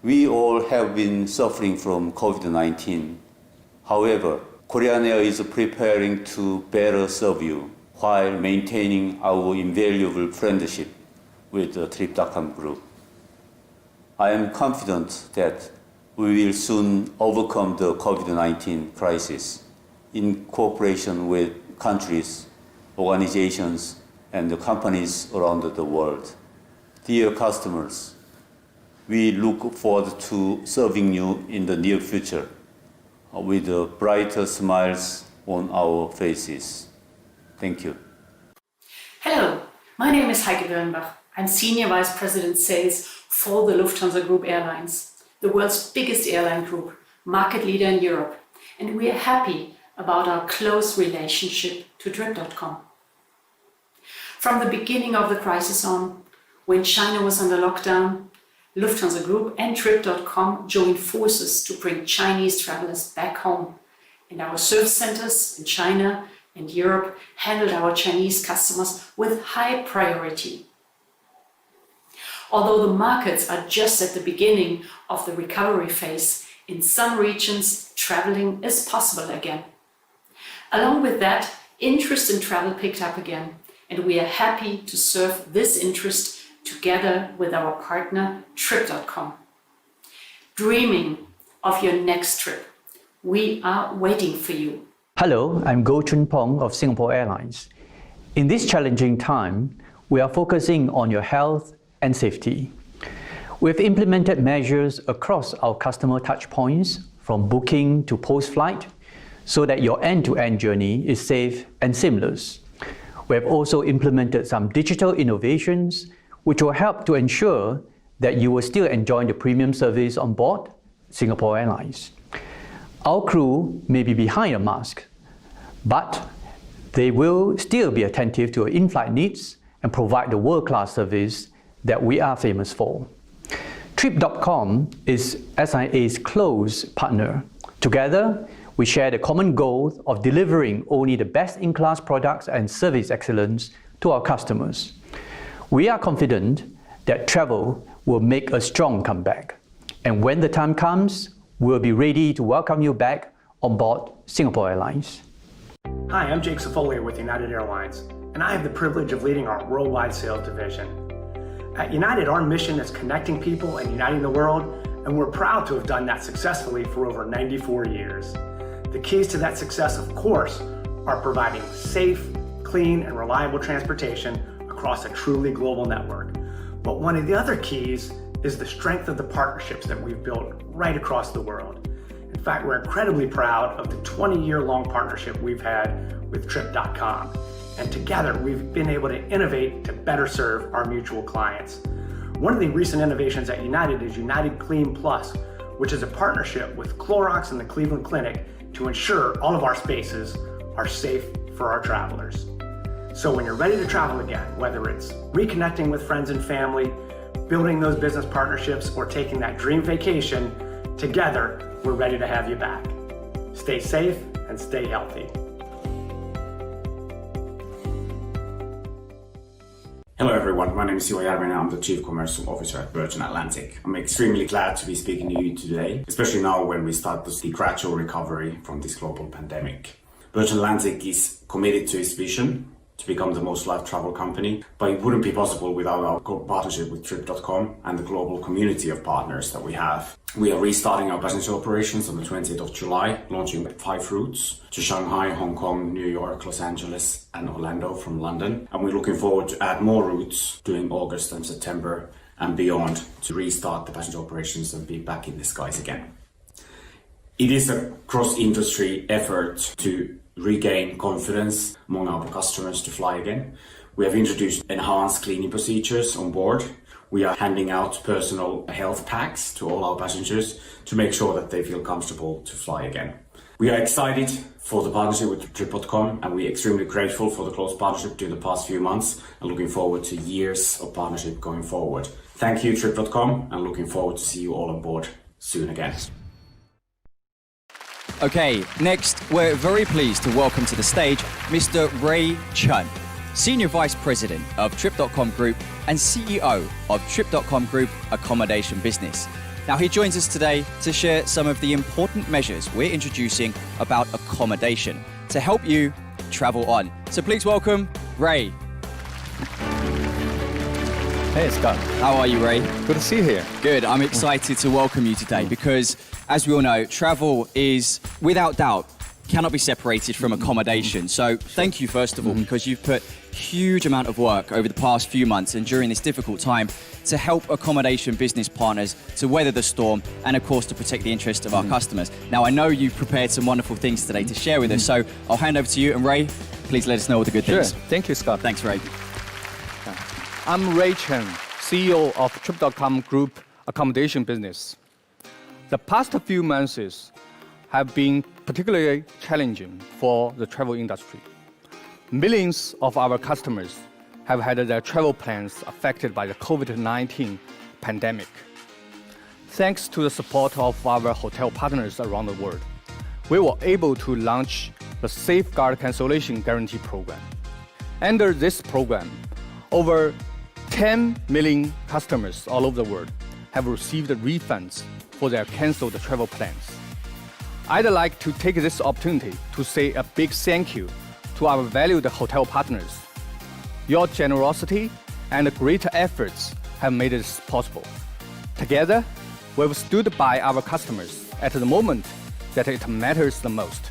We all have been suffering from COVID-19. However, Korean Air is preparing to better serve you while maintaining our invaluable friendship with the Trip.com group. I am confident that we will soon overcome the COVID-19 crisis in cooperation with countries, organizations, and the companies around the world. Dear customers, we look forward to serving you in the near future with brighter smiles on our faces. Thank you. Hello, my name is Heike Birnbach. I'm Senior Vice President Sales for the Lufthansa Group Airlines, the world's biggest airline group, market leader in Europe, and we are happy about our close relationship to Trip.com. From the beginning of the crisis on, when China was under lockdown, Lufthansa Group and Trip.com joined forces to bring Chinese travelers back home, and our service centers in China and Europe handled our Chinese customers with high priority. Although the markets are just at the beginning of the recovery phase, in some regions traveling is possible again. Along with that, interest in travel picked up again, and we are happy to serve this interest together with our partner Trip.com. Dreaming of your next trip, we are waiting for you. Hello, I'm Goh Chun Pong of Singapore Airlines. In this challenging time, we are focusing on your health and safety. We've implemented measures across our customer touchpoints, from booking to post-flight, so that your end-to-end journey is safe and seamless. We have also implemented some digital innovations which will help to ensure that you will still enjoy the premium service on board Singapore Airlines. Our crew may be behind a mask, but they will still be attentive to your in-flight needs and provide the world-class service that we are famous for. Trip.com is SIA's close partner. Together, we share the common goal of delivering only the best-in-class products and service excellence to our customers. We are confident that travel will make a strong comeback. And when the time comes, we'll be ready to welcome you back on board Singapore Airlines. Hi, I'm Jake Safolier with United Airlines, and I have the privilege of leading our worldwide sales division. At United, our mission is connecting people and uniting the world, and we're proud to have done that successfully for over 94 years. The keys to that success, of course, are providing safe, clean, and reliable transportation across a truly global network. But one of the other keys is the strength of the partnerships that we've built right across the world. In fact, we're incredibly proud of the 20-year-long partnership we've had with Trip.com. And together, we've been able to innovate to better serve our mutual clients. One of the recent innovations at United is United Clean Plus, which is a partnership with Clorox and the Cleveland Clinic to ensure all of our spaces are safe for our travelers. So when you're ready to travel again, whether it's reconnecting with friends and family, building those business partnerships, or taking that dream vacation, together, we're ready to have you back. Stay safe and stay healthy. Hello everyone, my name is Juha Järvinen. I'm the Chief Commercial Officer at Virgin Atlantic. I'm extremely glad to be speaking to you today, especially now when we start to see gradual recovery from this global pandemic. Virgin Atlantic is committed to its vision to become the most loved travel company, but it wouldn't be possible without our partnership with Trip.com and the global community of partners that we have. We are restarting our passenger operations on the 20th of July, launching 5 routes to Shanghai, Hong Kong, New York, Los Angeles, and Orlando from London. And we're looking forward to add more routes during August and September and beyond to restart the passenger operations and be back in the skies again. It is a cross-industry effort to regain confidence among our customers to fly again. We have introduced enhanced cleaning procedures on board. We are handing out personal health packs to all our passengers to make sure that they feel comfortable to fly again. We are excited for the partnership with Trip.com, and we're extremely grateful for the close partnership during the past few months and looking forward to years of partnership going forward. Thank you, Trip.com, and looking forward to see you all on board soon again. Okay, next, we're very pleased to welcome to the stage Mr. Ray Chun, Senior Vice President of Trip.com Group and CEO of Trip.com Group Accommodation Business. Now, he joins us today to share some of the important measures we're introducing about accommodation to help you travel on. So please welcome Ray. Hey, Scott. How are you, Ray? Good to see you here. Good. I'm excited to welcome you today because, as we all know, travel is, without doubt, cannot be separated from accommodation. So thank you, first of all, because you've put huge amount of work over the past few months and during this difficult time to help accommodation business partners to weather the storm and, of course, to protect the interests of our customers. Now, I know you've prepared some wonderful things today to share with us, so I'll hand over to you. And Ray, please let us know all the good things. Sure. Thank you, Scott. Thanks, Ray. I'm Ray Chen, CEO of Trip.com Group Accommodation Business. The past few months have been particularly challenging for the travel industry. Millions of our customers have had their travel plans affected by the COVID-19 pandemic. Thanks to the support of our hotel partners around the world, we were able to launch the Safeguard Cancellation Guarantee Program. Under this program, over 10 million customers all over the world have received refunds for their canceled travel plans. I'd like to take this opportunity to say a big thank you to our valued hotel partners. Your generosity and great efforts have made this possible. Together, we've stood by our customers at the moment that it matters the most.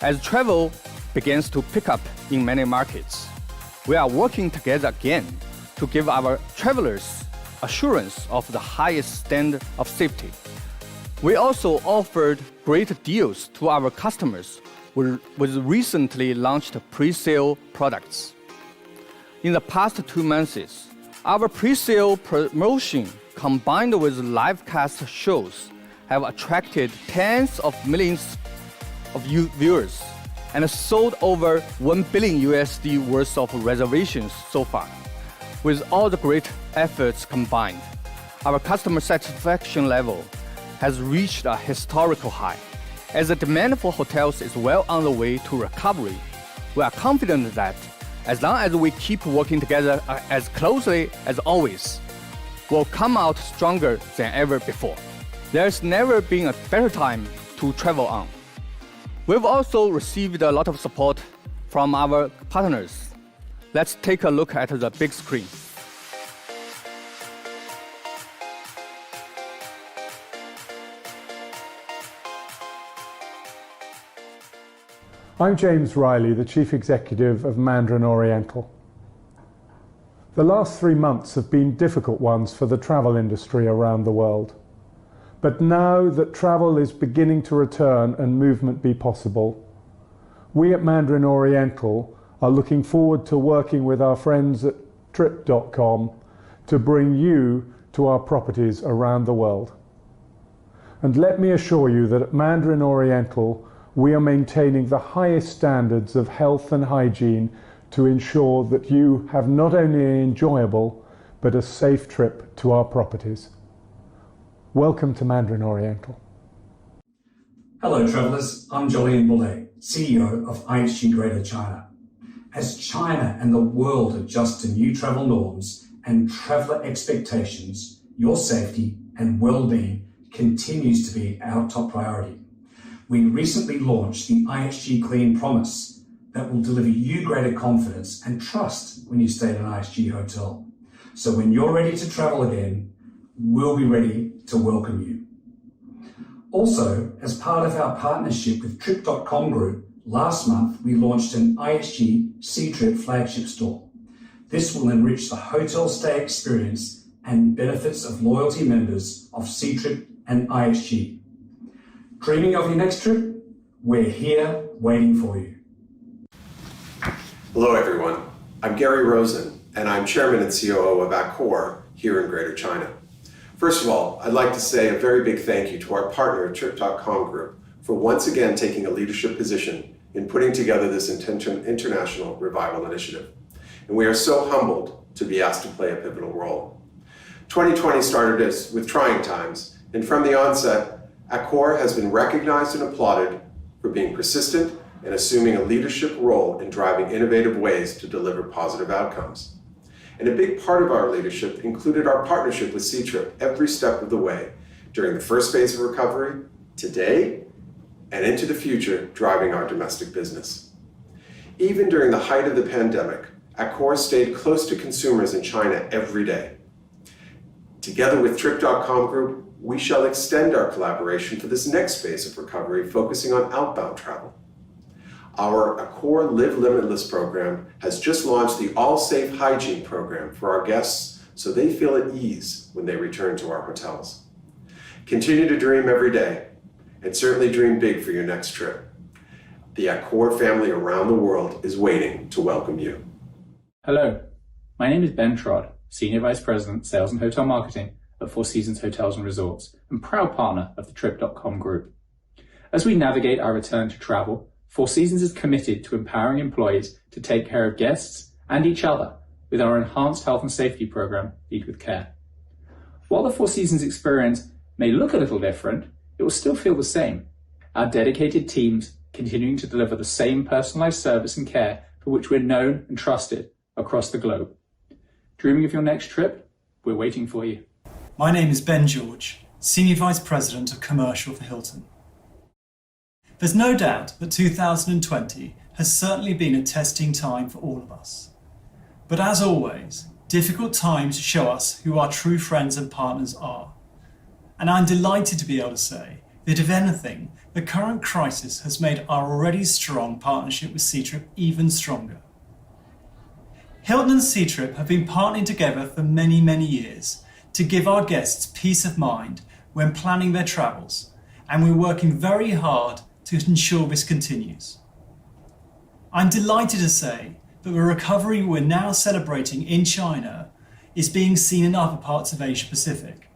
As travel begins to pick up in many markets, we are working together again to give our travelers assurance of the highest standard of safety. We also offered great deals to our customers with recently launched pre-sale products. In the past 2 months, our pre-sale promotion combined with live cast shows have attracted tens of millions of viewers and sold over $1 billion worth of reservations so far. With all the great efforts combined, our customer satisfaction level has reached a historical high. As the demand for hotels is well on the way to recovery, we are confident that as long as we keep working together as closely as always, we'll come out stronger than ever before. There's never been a better time to travel on. We've also received a lot of support from our partners. Let's take a look at the big screen. I'm James Riley, the Chief Executive of Mandarin Oriental. The last 3 months have been difficult ones for the travel industry around the world. But now that travel is beginning to return and movement be possible, we at Mandarin Oriental are looking forward to working with our friends at Trip.com to bring you to our properties around the world. And let me assure you that at Mandarin Oriental, we are maintaining the highest standards of health and hygiene to ensure that you have not only an enjoyable, but a safe trip to our properties. Welcome to Mandarin Oriental. Hello travellers, I'm Jolyon Boulay, CEO of IHG Greater China. As China and the world adjust to new travel norms and traveller expectations, your safety and well-being continues to be our top priority. We recently launched the IHG Clean Promise that will deliver you greater confidence and trust when you stay at an IHG hotel. So when you're ready to travel again, we'll be ready to welcome you. Also, as part of our partnership with Trip.com Group, last month we launched an IHG Ctrip flagship store. This will enrich the hotel stay experience and benefits of loyalty members of Ctrip and IHG. Dreaming of your next trip? We're here waiting for you. Hello everyone, I'm Gary Rosen and I'm Chairman and COO of Accor here in Greater China. First of all, I'd like to say a very big thank you to our partner Trip.com Group for once again taking a leadership position in putting together this international revival initiative. And we are so humbled to be asked to play a pivotal role. 2020 started us with trying times, and from the onset, Accor has been recognized and applauded for being persistent and assuming a leadership role in driving innovative ways to deliver positive outcomes. And a big part of our leadership included our partnership with Ctrip every step of the way during the first phase of recovery, today, and into the future, driving our domestic business. Even during the height of the pandemic, Accor stayed close to consumers in China every day. Together with Trip.com Group, we shall extend our collaboration for this next phase of recovery, focusing on outbound travel. Our Accor Live Limitless program has just launched the All Safe Hygiene program for our guests so they feel at ease when they return to our hotels. Continue to dream every day, and certainly dream big for your next trip. The Accor family around the world is waiting to welcome you. Hello, my name is Ben Trott, Senior Vice President, Sales and Hotel Marketing at Four Seasons Hotels and Resorts, and proud partner of the Trip.com Group. As we navigate our return to travel, Four Seasons is committed to empowering employees to take care of guests and each other with our enhanced health and safety program, Lead with Care. While the Four Seasons experience may look a little different, it will still feel the same. Our dedicated teams continuing to deliver the same personalized service and care for which we're known and trusted across the globe. Dreaming of your next trip? We're waiting for you. My name is Ben George, Senior Vice President of Commercial for Hilton. There's no doubt that 2020 has certainly been a testing time for all of us. But as always, difficult times show us who our true friends and partners are. And I'm delighted to be able to say that if anything, the current crisis has made our already strong partnership with Ctrip even stronger. Hilton and Ctrip have been partnering together for many, many years to give our guests peace of mind when planning their travels, and we're working very hard to ensure this continues. I'm delighted to say that the recovery we're now celebrating in China is being seen in other parts of Asia Pacific.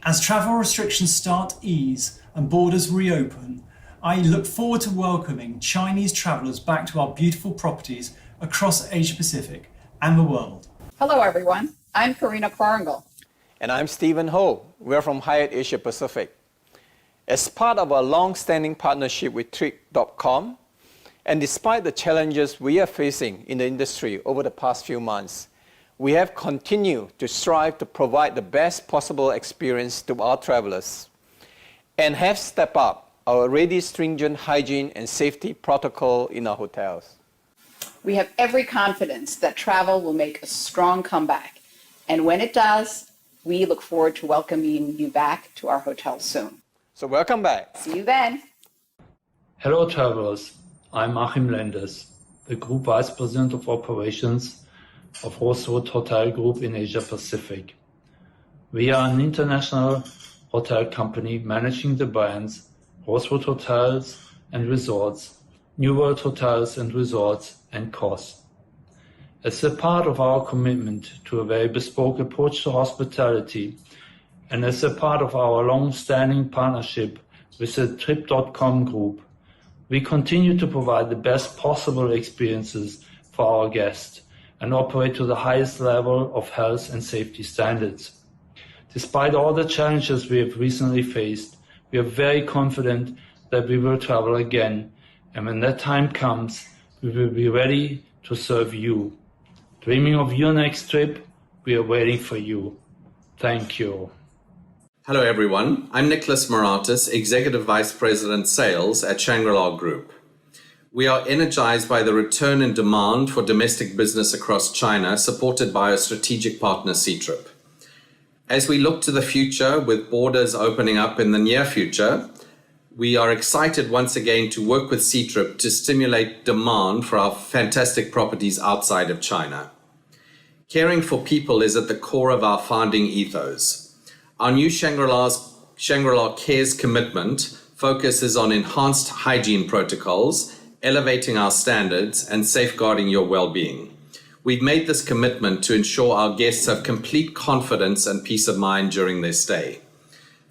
As travel restrictions start to ease and borders reopen, I look forward to welcoming Chinese travellers back to our beautiful properties across Asia Pacific and the world. Hello everyone, I'm Karina Kvarngel. And I'm Stephen Ho. We're from Hyatt Asia Pacific. As part of our long-standing partnership with Trip.com, and despite the challenges we are facing in the industry over the past few months, we have continued to strive to provide the best possible experience to our travelers and have stepped up our already stringent hygiene and safety protocol in our hotels. We have every confidence that travel will make a strong comeback, and when it does, we look forward to welcoming you back to our hotel soon. So welcome back. See you then. Hello travelers, I'm Achim Lenders, the Group Vice President of Operations of Rosewood Hotel Group in Asia Pacific. We are an international hotel company managing the brands Rosewood Hotels and Resorts, New World Hotels and Resorts, and COS. As a part of our commitment to a very bespoke approach to hospitality, and as a part of our long-standing partnership with the Trip.com Group, we continue to provide the best possible experiences for our guests and operate to the highest level of health and safety standards. Despite all the challenges we have recently faced, we are very confident that we will travel again, and when that time comes, we will be ready to serve you. Dreaming of your next trip, we are waiting for you. Thank you. Hello everyone, I'm Nicholas Moratis, Executive Vice President Sales at Shangri-La Group. We are energized by the return in demand for domestic business across China, supported by our strategic partner Ctrip. As we look to the future, with borders opening up in the near future, we are excited once again to work with Ctrip to stimulate demand for our fantastic properties outside of China. Caring for people is at the core of our founding ethos. Our new Shangri-La Cares commitment focuses on enhanced hygiene protocols, elevating our standards, and safeguarding your well-being. We've made this commitment to ensure our guests have complete confidence and peace of mind during their stay.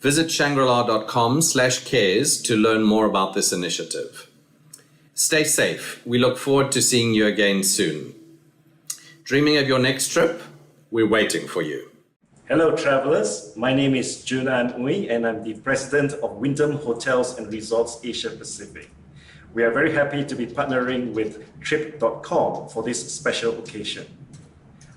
Visit shangri-la.com/cares to learn more about this initiative. Stay safe. We look forward to seeing you again soon. Dreaming of your next trip? We're waiting for you. Hello travelers, my name is Jun An Uy and I'm the President of Wyndham Hotels and Resorts Asia Pacific. We are very happy to be partnering with Trip.com for this special occasion.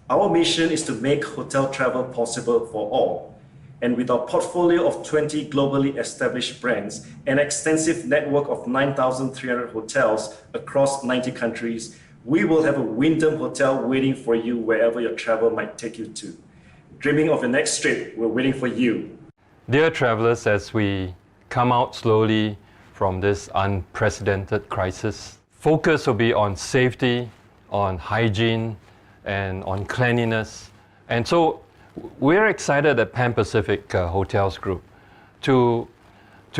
Our mission is to make hotel travel possible for all. And with our portfolio of 20 globally established brands and extensive network of 9,300 hotels across 90 countries, we will have a Wyndham Hotel waiting for you wherever your travel might take you to. Dreaming of your next trip, we're waiting for you. Dear travelers, as we come out slowly from this unprecedented crisis, focus will be on safety, on hygiene, and on cleanliness. And so we're excited at Pan Pacific Hotels Group to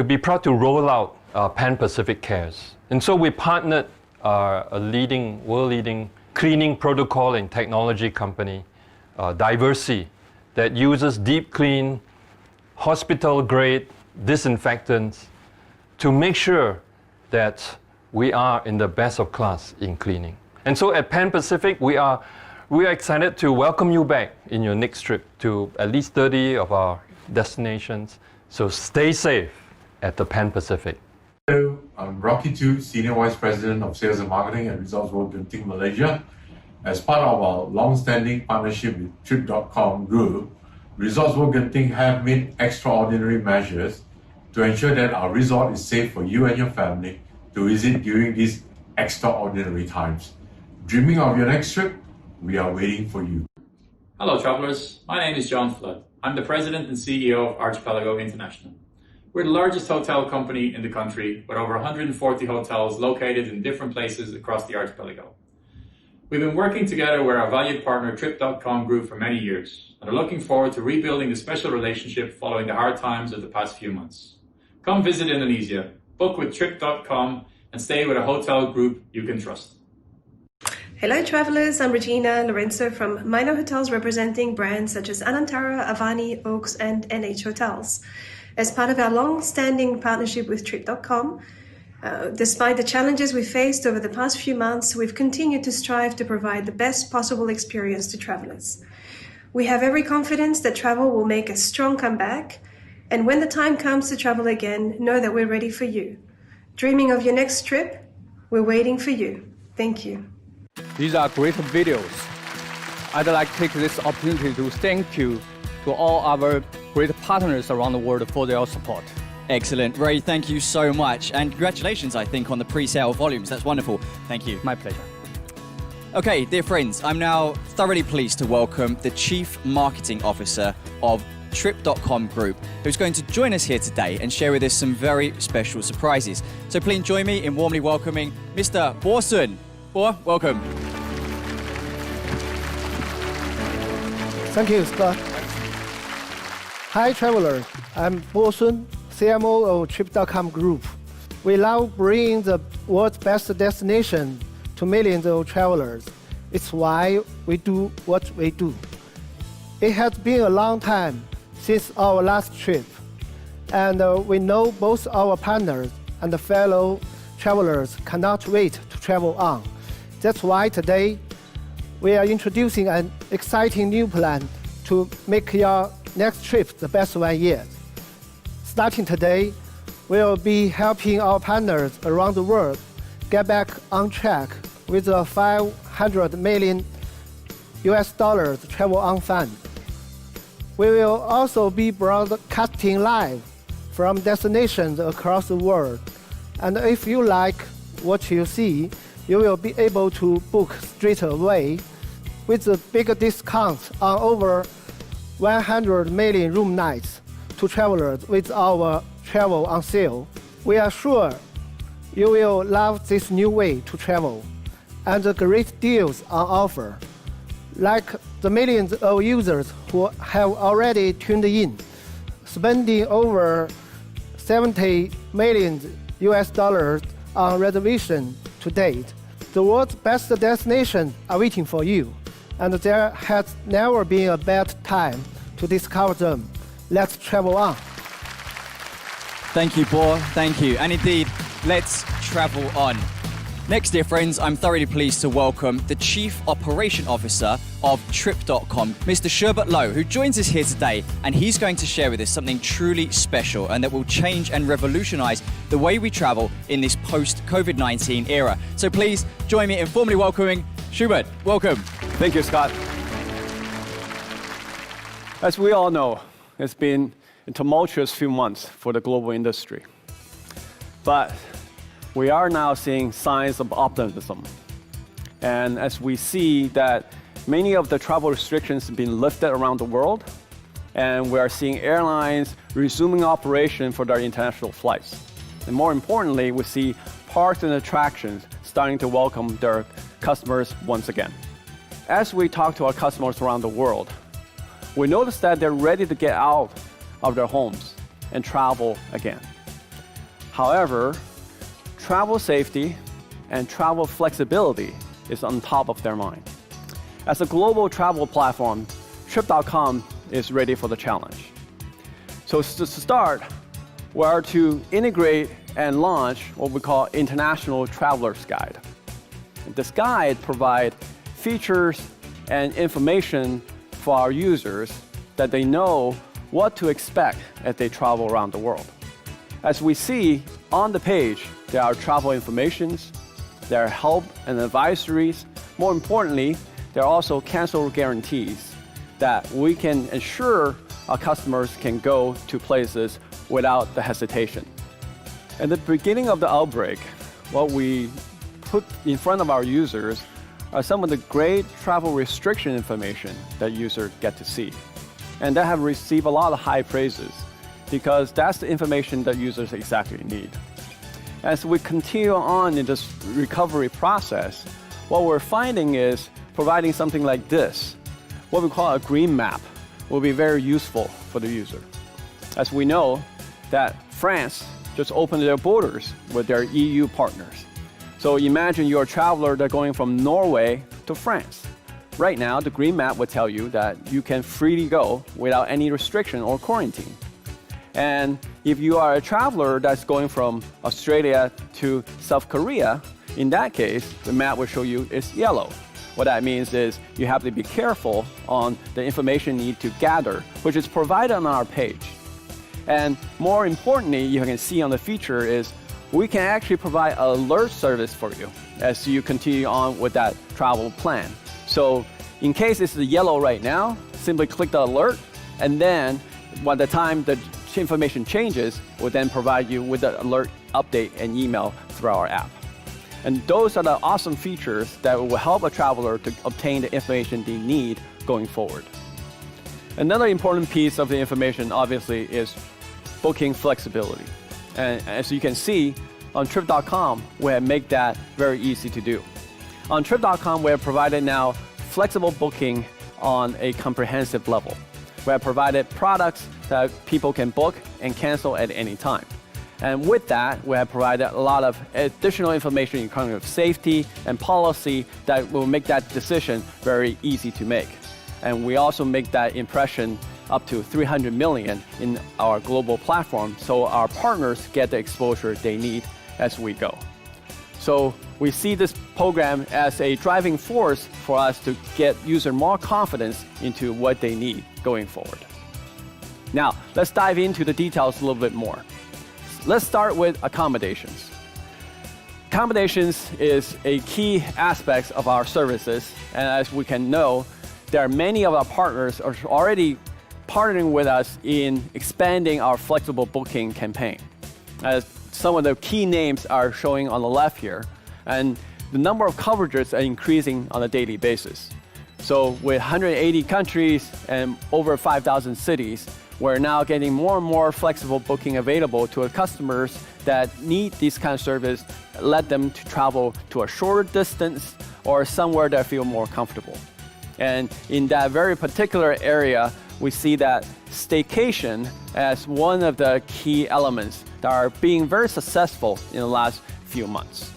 be proud to roll out Pan Pacific Cares. And so we partnered a world-leading cleaning protocol and technology company, Diversey, that uses deep clean, hospital-grade disinfectants to make sure that we are in the best of class in cleaning. And so at Pan Pacific, we are excited to welcome you back in your next trip to at least 30 of our destinations. So stay safe at the Pan Pacific. Hello, I'm Rocky Tu, Senior Vice President of Sales and Marketing at Resorts World Genting Malaysia. As part of our long-standing partnership with Trip.com Group, Resorts World Genting have made extraordinary measures to ensure that our resort is safe for you and your family to visit during these extraordinary times. Dreaming of your next trip? We are waiting for you. Hello travelers, my name is John Flood. I'm the President and CEO of Archipelago International. We're the largest hotel company in the country with over 140 hotels located in different places across the archipelago. We've been working together with our valued partner Trip.com Group for many years and are looking forward to rebuilding the special relationship following the hard times of the past few months. Come visit Indonesia, book with Trip.com and stay with a hotel group you can trust. Hello travelers, I'm Regina Lorenzo from Minor Hotels representing brands such as Anantara, Avani, Oaks and NH Hotels. As part of our long-standing partnership with Trip.com, despite the challenges we faced over the past few months, we've continued to strive to provide the best possible experience to travelers. We have every confidence that travel will make a strong comeback, and when the time comes to travel again, know that we're ready for you. Dreaming of your next trip? We're waiting for you. Thank you. These are great videos. I'd like to take this opportunity to thank you to all our great partners around the world for their support. Excellent. Ray, thank you so much. And congratulations, I think, on the pre-sale volumes. That's wonderful. Thank you. My pleasure. Okay, dear friends, I'm now thoroughly pleased to welcome the Chief Marketing Officer of Trip.com Group, who's going to join us here today and share with us some very special surprises. So please join me in warmly welcoming Mr. Bo Sun. Bo, welcome. Thank you, Scott. Hi, travelers. I'm Bo Sun, CMO of Trip.com Group. We love bringing the world's best destination to millions of travelers. It's why we do what we do. It has been a long time since our last trip, and we know both our partners and the fellow travelers cannot wait to travel on. That's why today we are introducing an exciting new plan to make your next trip the best one yet. Starting today, we'll be helping our partners around the world get back on track with a $500 million Travel On Fund. We will also be broadcasting live from destinations across the world. And if you like what you see, you will be able to book straight away with the big discounts on over 100 million room nights to travelers with our Travel on Sale. We are sure you will love this new way to travel and the great deals on offer. Like the millions of users who have already tuned in, spending over $70 million on reservation to date. The world's best destinations are waiting for you, and there has never been a bad time to discover them. Let's travel on. Thank you, Bo. Thank you. And indeed, let's travel on. Next, dear friends, I'm thoroughly pleased to welcome the Chief Operation Officer of Trip.com, Mr. Sherbert Low, who joins us here today, and he's going to share with us something truly special and that will change and revolutionize the way we travel in this post-COVID-19 era. So please join me in formally welcoming Sherbert. Welcome. Thank you, Scott. As we all know, it's been a tumultuous few months for the global industry. But we are now seeing signs of optimism. And as we see that many of the travel restrictions have been lifted around the world, and we are seeing airlines resuming operation for their international flights. And more importantly, we see parks and attractions starting to welcome their customers once again. As we talk to our customers around the world, we notice that they're ready to get out of their homes and travel again. However, travel safety and travel flexibility is on top of their mind. As a global travel platform, Trip.com is ready for the challenge. So to start, we are to integrate and launch what we call International Traveler's Guide. This guide provides features and information for our users that they know what to expect as they travel around the world. As we see on the page, there are travel informations, there are help and advisories. More importantly, there are also cancel guarantees that we can ensure our customers can go to places without the hesitation. At the beginning of the outbreak, what we put in front of our users are some of the great travel restriction information that users get to see. And that have received a lot of high praises because that's the information that users exactly need. As we continue on in this recovery process, what we're finding is providing something like this, what we call a green map, will be very useful for the user. As we know that France just opened their borders with their EU partners. So imagine you're a traveler that's going from Norway to France. Right now, the green map will tell you that you can freely go without any restriction or quarantine. And if you are a traveler that's going from Australia to South Korea, in that case, the map will show you it's yellow. What that means is you have to be careful on the information you need to gather, which is provided on our page. And more importantly, you can see on the feature is we can actually provide an alert service for you as you continue on with that travel plan. So in case it's yellow right now, simply click the alert, and then by the time the information changes, we'll then provide you with the alert update and email through our app. And those are the awesome features that will help a traveler to obtain the information they need going forward. Another important piece of the information, obviously, is booking flexibility. And as you can see, on Trip.com, we have made that very easy to do. On Trip.com, we have provided now flexible booking on a comprehensive level. We have provided products that people can book and cancel at any time. And with that, we have provided a lot of additional information in terms of safety and policy that will make that decision very easy to make. And we also make that impression up to 300 million in our global platform, so our partners get the exposure they need as we go. So we see this program as a driving force for us to get user more confidence into what they need going forward. Now, let's dive into the details a little bit more. Let's start with accommodations. Accommodations is a key aspect of our services, and as we can know, there are many of our partners are already partnering with us in expanding our flexible booking campaign. As some of the key names are showing on the left here, and the number of coverages are increasing on a daily basis. So with 180 countries and over 5,000 cities, we're now getting more and more flexible booking available to our customers that need this kind of service, let them to travel to a shorter distance or somewhere that feel more comfortable. And in that very particular area, we see that staycation as one of the key elements that are being very successful in the last few months.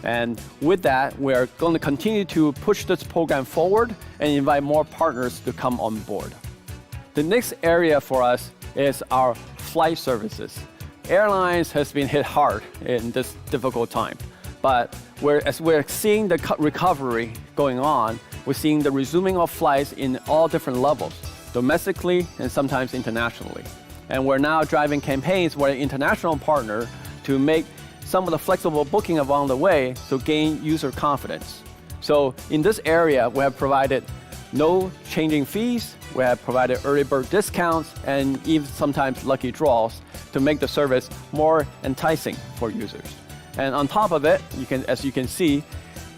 And with that, we're going to continue to push this program forward and invite more partners to come on board. The next area for us is our flight services. Airlines has been hit hard in this difficult time. But as we're seeing the recovery going on, we're seeing the resuming of flights in all different levels, domestically and sometimes internationally. And we're now driving campaigns with an international partner to make some of the flexible booking along the way to gain user confidence. So in this area, we have provided no changing fees, we have provided early bird discounts, and even sometimes lucky draws to make the service more enticing for users. And on top of it, as you can see,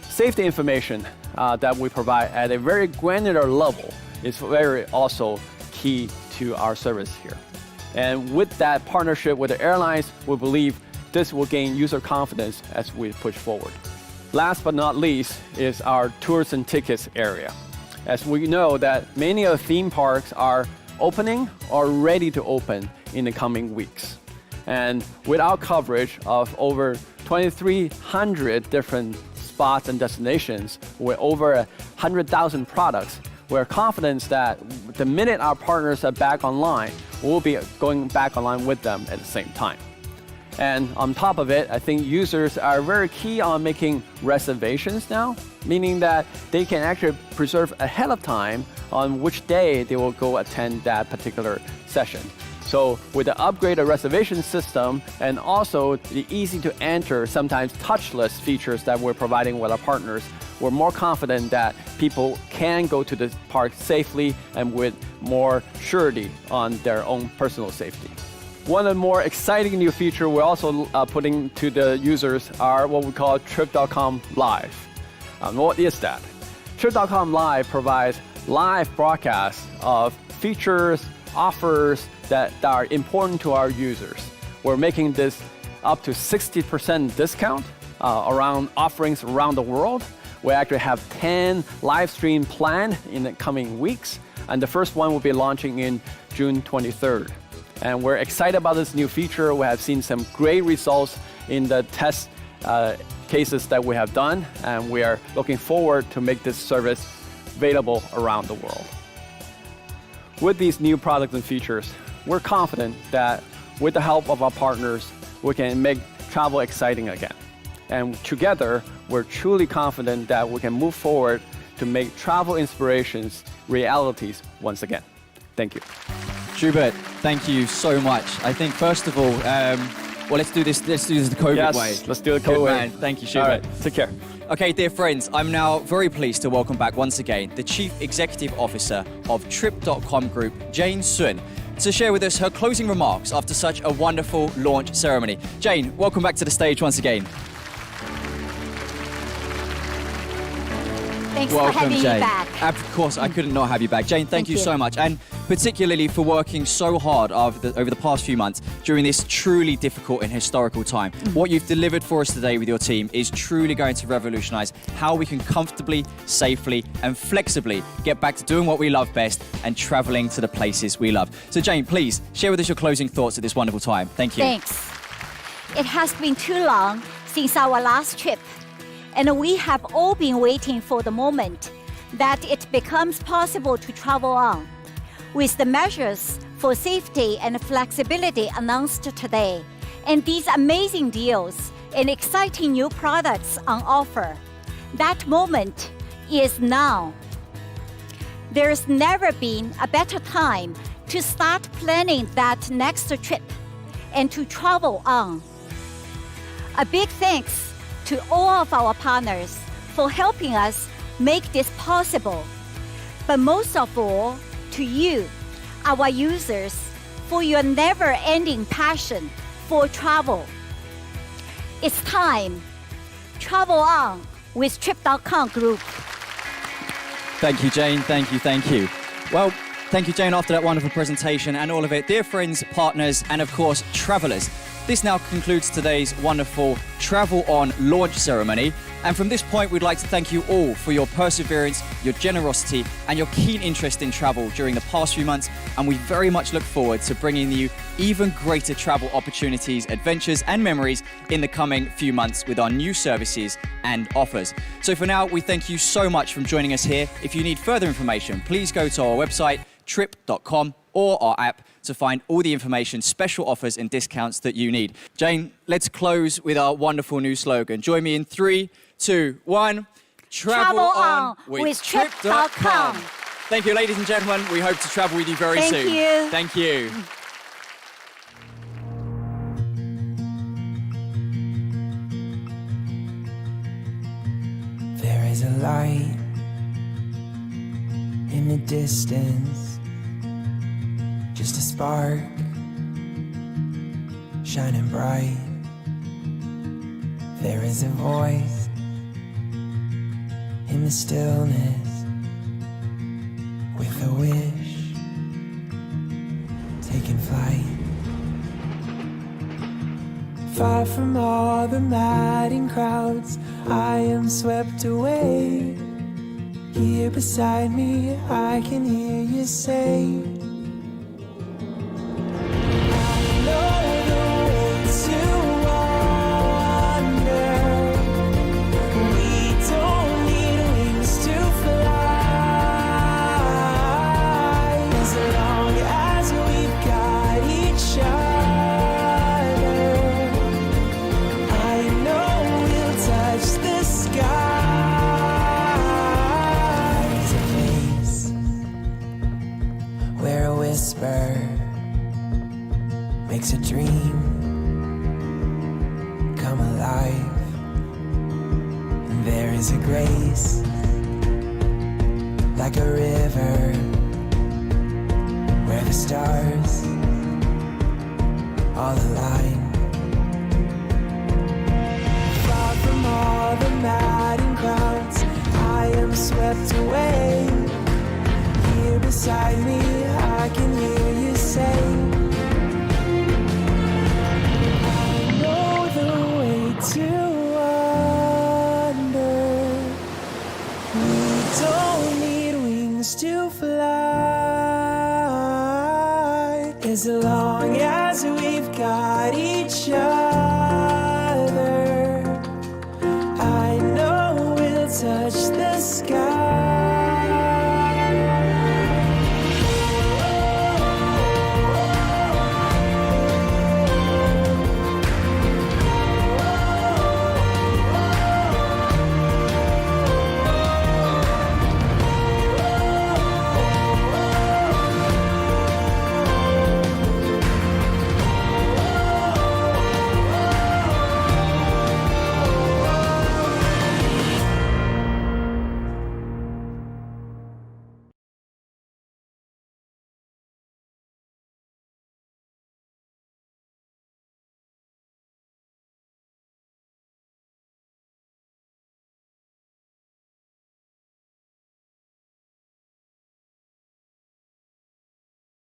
safety information that we provide at a very granular level is very also key to our service here. And with that partnership with the airlines, we believe this will gain user confidence as we push forward. Last but not least is our tours and tickets area. As we know that many of the theme parks are opening or ready to open in the coming weeks. And with our coverage of over 2,300 different spots and destinations with over 100,000 products, we're confident that the minute our partners are back online, we'll be going back online with them at the same time. And on top of it, I think users are very key on making reservations now, meaning that they can actually preserve ahead of time on which day they will go attend that particular session. So with the upgraded reservation system and also the easy to enter, sometimes touchless features that we're providing with our partners, we're more confident that people can go to the park safely and with more surety on their own personal safety. One of the more exciting new features we're also putting to the users are what we call Trip.com Live. What is that? Trip.com Live provides live broadcasts of features, offers that are important to our users. We're making this up to 60% discount around offerings around the world. We actually have 10 live stream planned in the coming weeks, and the first one will be launching in June 23rd. And we're excited about this new feature. We have seen some great results in the test cases that we have done, and we are looking forward to make this service available around the world. With these new products and features, we're confident that with the help of our partners, we can make travel exciting again. And together, we're truly confident that we can move forward to make travel inspirations realities once again. Thank you. Schubert, thank you so much. I think first of all, let's do this the COVID way. Let's do it the COVID way. Man. Thank you, Schubert. All right, take care. Okay, dear friends, I'm now very pleased to welcome back once again the Chief Executive Officer of Trip.com Group, Jane Sun, to share with us her closing remarks after such a wonderful launch ceremony. Jane, welcome back to the stage once again. Thanks Welcome, for having Jane. me back. Of course, I couldn't not have you back. Jane, thank you so much, and particularly for working so hard over the past few months during this truly difficult and historical time. What you've delivered for us today with your team is truly going to revolutionise how we can comfortably, safely and flexibly get back to doing what we love best and travelling to the places we love. So Jane, please share with us your closing thoughts at this wonderful time. Thank you. Thanks. It has been too long since our last trip, and we have all been waiting for the moment that it becomes possible to travel on. With the measures for safety and flexibility announced today, and these amazing deals and exciting new products on offer, that moment is now. There's never been a better time to start planning that next trip and to travel on. A big thanks to all of our partners for helping us make this possible, but most of all, to you, our users, for your never-ending passion for travel. It's time. Travel on with Trip.com Group. Thank you, Jane. Thank you, thank you. Well, thank you, Jane, after that wonderful presentation and all of it. Dear friends, partners, and of course, travellers, this now concludes today's wonderful Travel On launch ceremony. And from this point, we'd like to thank you all for your perseverance, your generosity, and your keen interest in travel during the past few months. And we very much look forward to bringing you even greater travel opportunities, adventures, and memories in the coming few months with our new services and offers. So for now, we thank you so much for joining us here. If you need further information, please go to our website, Trip.com. or our app to find all the information, special offers and discounts that you need. Jane, let's close with our wonderful new slogan. Join me in 3, 2, 1. Travel on with Trip.com. Thank you, ladies and gentlemen. We hope to travel with you very soon. Thank you. Thank you. There is a light in the distance, just a spark shining bright. There is a voice in the stillness, with a wish taking flight. Far from all the madding crowds, I am swept away. Here beside me, I can hear you say, makes a dream come alive. And there is a grace like a river where the stars all align. Far from all the madding crowds, I am swept away. Here beside me, I can hear you say, to wander. We don't need wings to fly, as long as we've got each other. I know we'll touch the sky.